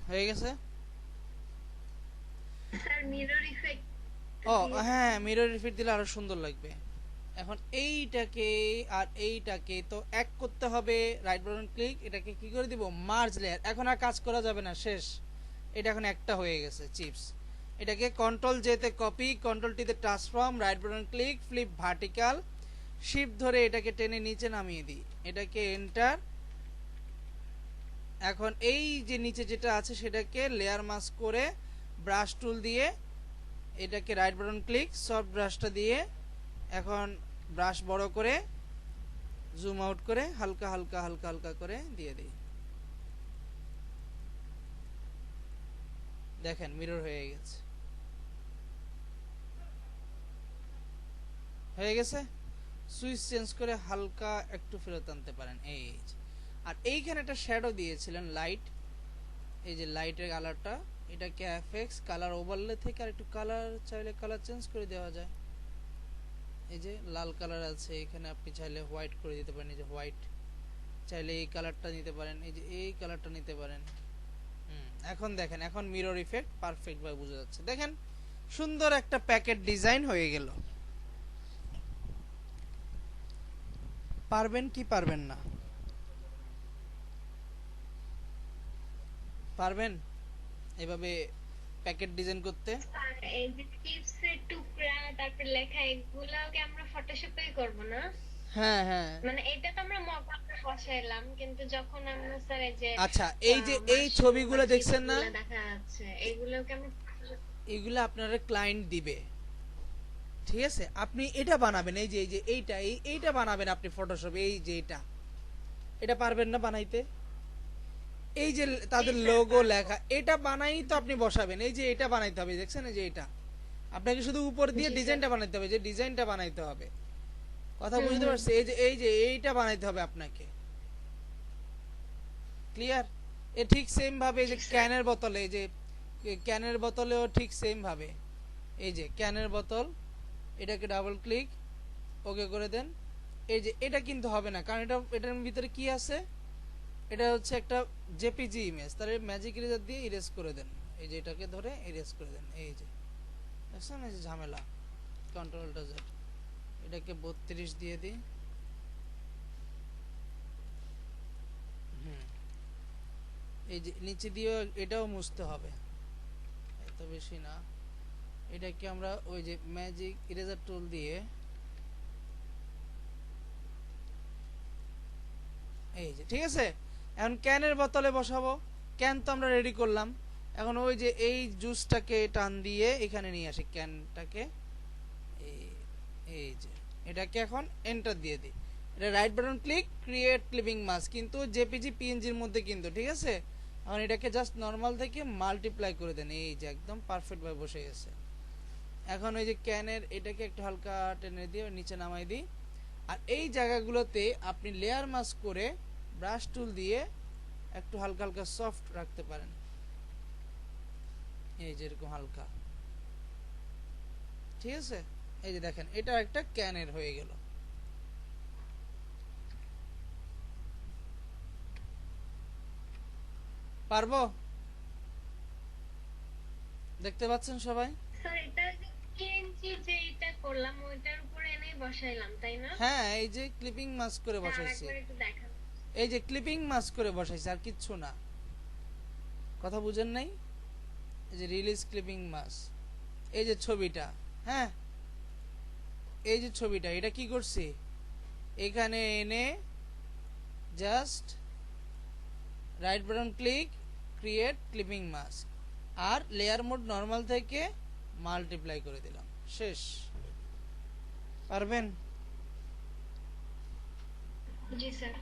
হয়ে গেছে? স্যার মিরর ইফেক্ট ও দিয়ে হ্যাঁ, মিরর রিফিট দিলে আরো সুন্দর লাগবে। এখন এইটাকে আর এইটাকে তো এক করতে হবে, রাইট বাটন ক্লিক, এটাকে কি করে দিব, মার্জ লেয়ার। এখন আর কাজ করা যাবে না, শেষ। এটা এখন একটা হয়ে গেছে চিপস। এটাকে কন্ট্রোল জেতে কপি, কন্ট্রোল টিতে transform, right button click, flip vertical, shift ধরে এটাকে টেনে নিচে নামিয়ে দিই, এটাকে এন্টার। এখন এই যে নিচে যেটা আছে সেটাকে লেয়ার মাস্ক করে ব্রাশ টুল দিয়ে এটাকে রাইট বাটন ক্লিক, সফট ব্রাশটা দিয়ে এখন ব্রাশ বড় করে জুম আউট করে হালকা হালকা হালকা হালকা করে দিয়ে দিই। দেখেন মিরর হয়ে গেছে, হয়ে গেছে। সুইচ চেঞ্জ করে হালকা একটু ফেরত আনতে পারেন, এই যে। আর এইখানে একটা শ্যাডো দিয়েছিলেন লাইট, এই যে লাইটের কালারটা, এটাকে এফএক্স কালার ওভারলে থেকে আর একটু কালার চাইলে কালার চেঞ্জ করে দেওয়া যায়। এই যে লাল কালার আছে এখানে, আপনি চাইলে হোয়াইট করে দিতে পারেন, এই যে হোয়াইট, চাইলে এই কালারটা নিতে পারেন, এই যে এই কালারটা নিতে পারেন। এখন দেখেন, এখন মিরর ইফেক্ট পারফেক্ট ভাবে বোঝা যাচ্ছে। দেখেন সুন্দর একটা প্যাকেট ডিজাইন হয়ে গেল। পারবেন কি পারবেন না? পারবেন এভাবে প্যাকেট ডিজাইন করতে? আর এই যে চিপসের টুকরা তারপর লেখা এগুলোকে আমরা ফটোশপে করব না? হ্যাঁ হ্যাঁ। মানে এটা তো আমরা মকআপে বসাইলাম, কিন্তু যখন আমরা স্যার এই যে আচ্ছা, এই যে এই ছবিগুলো দেখছেন না, দেখা যাচ্ছে এগুলোকে আমরা এগুলো আপনারা ক্লায়েন্ট দিবে, ঠিক আছে? আপনি এটা বানাবেন, এই যে এইটা বানাবেন আপনি ফটোশপে, এই যে এটা পারবেন না বানাইতে? এই যে তাদের লোগো লেখা, এটা বানাই তো আপনি বসাবেন, এই যে এটা বানাইতে হবে, দেখছেন? এই যে এটা আপনাকে শুধু উপর দিয়ে ডিজাইনটা বানাইতে হবে, যে ডিজাইনটা বানাইতে হবে, কথা বুঝতে পারছি? এই যে এইটা বানাইতে হবে আপনাকে, ক্লিয়ার? এ ঠিক সেম ভাবে এই যে ক্যানের বোতলে, এই যে ক্যানের বোতলেও ঠিক সেম ভাবে, এই যে ক্যানের বোতল, এটাকে ডাবল ক্লিক ওকে করে দেন। এই যে এটা কিন্তু হবে না, কারণ এটার ভিতরে কি আছে, এটা হচ্ছে একটা জেপিজি ইমেজ, তাহলে ম্যাজিক ইরেজার দিয়ে ইরেজ করে দেন, এই যে এটাকে ধরে ইরেজ করে দেন, এই যে দেখছেন? এই যে ঝামেলা, কন্ট্রোলটা জেড, এটাকে 32 দিয়ে দিই। এই যে নিচে দিয়ে এটাও মুছতে হবে, এত বেশি না। এটাকে আমরা ওই যে ম্যাজিক ইরেজার টুল দিয়ে এই যে, ঠিক আছে? এখন ক্যানের বোতলে বসাবো, ক্যান তো আমরা রেডি করলাম। এখন ওই যে এই জুসটাকে টান দিয়ে এখানে নিয়ে আসি ক্যানটাকে, এই যে এটাকে এখন এন্টার দিয়ে দিই। এটা right button click, create clipping mask, কিন্তু জেপিজি পিএনজির মধ্যে কিন্তু, ঠিক আছে? এখন এটাকে জাস্ট নরমাল থেকে মাল্টিপ্লাই করে দেন, এই যে একদম পারফেক্ট ভাবে বসে গেছে। এখন ওই যে ক্যানের এটাকে একটু হালকা টেনে দিয়ে নিচে নামাই দিই। আর এই জায়গাগুলোতে আপনি লেয়ার মাস্ক করে ব্রাশ টুল দিয়ে একটু হালকা হালকা সফট রাখতে পারেন, এই যে এরকম হালকা, ঠিক আছে? এই যে দেখেন, এটা একটা ক্যানের হয়ে গেল। পারবো? দেখতে পাচ্ছেন সবাই? স্যার এটা যে পিএনজি যেটা করলাম ওইটার উপরে এনেই বসাইলাম, তাই না? হ্যাঁ, এই যে ক্লিপিং মাস্ক করে বসাইছি, আরেকবার একটু দেখান। এই যে ক্লিপিং মাস্ক করে বসাইছি, আর কিচ্ছু না। কথা বুঝেন নাই? এই যে রিলিজ ক্লিপিং মাস্ক, এই যে ছবিটা, হ্যাঁ এই যে ছবিটা, এটা কি করছি, এখানে এনে just right button click, create clipping mask, আর লেয়ার মোড নরমাল থেকে মাল্টিপ্লাই করে দিলাম, শেষ। পারবেন? জি স্যার।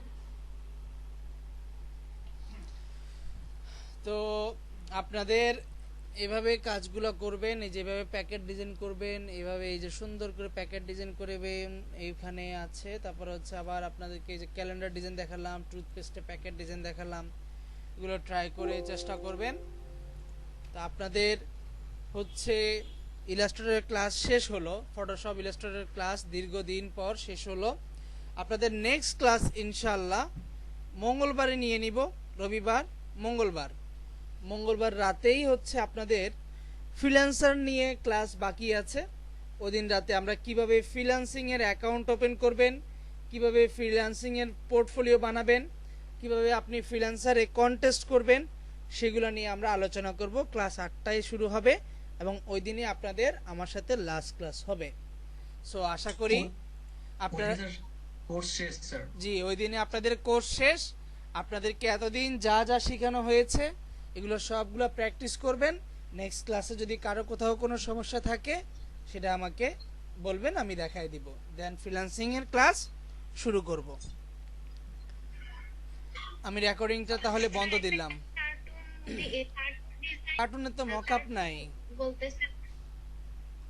তো আপনাদের এভাবে কাজগুলো করবেন, এই যেভাবে প্যাকেট ডিজাইন করবেন, এইভাবে এই যে সুন্দর করে প্যাকেট ডিজাইন করবেন, এইখানে আছে। তারপর হচ্ছে আবার আপনাদেরকে এই যে ক্যালেন্ডার ডিজাইন দেখালাম, টুথপেস্টে প্যাকেট ডিজাইন দেখালাম, এগুলো ট্রাই করে চেষ্টা করবেন। তো আপনাদের হচ্ছে ইলাস্ট্রেটর ক্লাস শেষ হলো, ফটোশপ ইলাস্ট্রেটর ক্লাস দীর্ঘদিন পর শেষ হলো। আপনাদের নেক্সট ক্লাস ইনশাআল্লাহ মঙ্গলবারে নিয়ে নিব, রবিবার মঙ্গলবার রাতেই হচ্ছে আপনাদের ফ্রিল্যান্সার নিয়ে ক্লাস বাকি আছে। ওদিন রাতে আমরা কিভাবে ফ্রিল্যান্সিং এর অ্যাকাউন্ট ওপেন করবেন, কিভাবে ফ্রিল্যান্সিং এর পোর্টফোলিও বানাবেন, কিভাবে আপনি ফ্রিল্যান্সারে কন্টেস্ট করবেন, সেগুলো নিয়ে আমরা আলোচনা করব। ক্লাস 8টায় শুরু হবে এবং ওই দিনই আপনাদের আমার সাথে লাস্ট ক্লাস হবে। সো আশা করি আপনারা কোর্স শেষ স্যার। জি, ওই দিনে আপনাদের কোর্স শেষ। আপনাদেরকে এতদিন যা যা শেখানো হয়েছে এগুলো সবগুলো প্র্যাকটিস করবেন। নেক্সট ক্লাসে যদি কারো কোথাও কোনো সমস্যা থাকে সেটা আমাকে বলবেন, আমি দেখাই দিব। দেন ফ্রিল্যান্সিং এর ক্লাস শুরু করব। আমি রেকর্ডিংটা তাহলে বন্ধ দিলাম। কার্টুন কার্টুনের তো মকআপ নাই। বলতেছে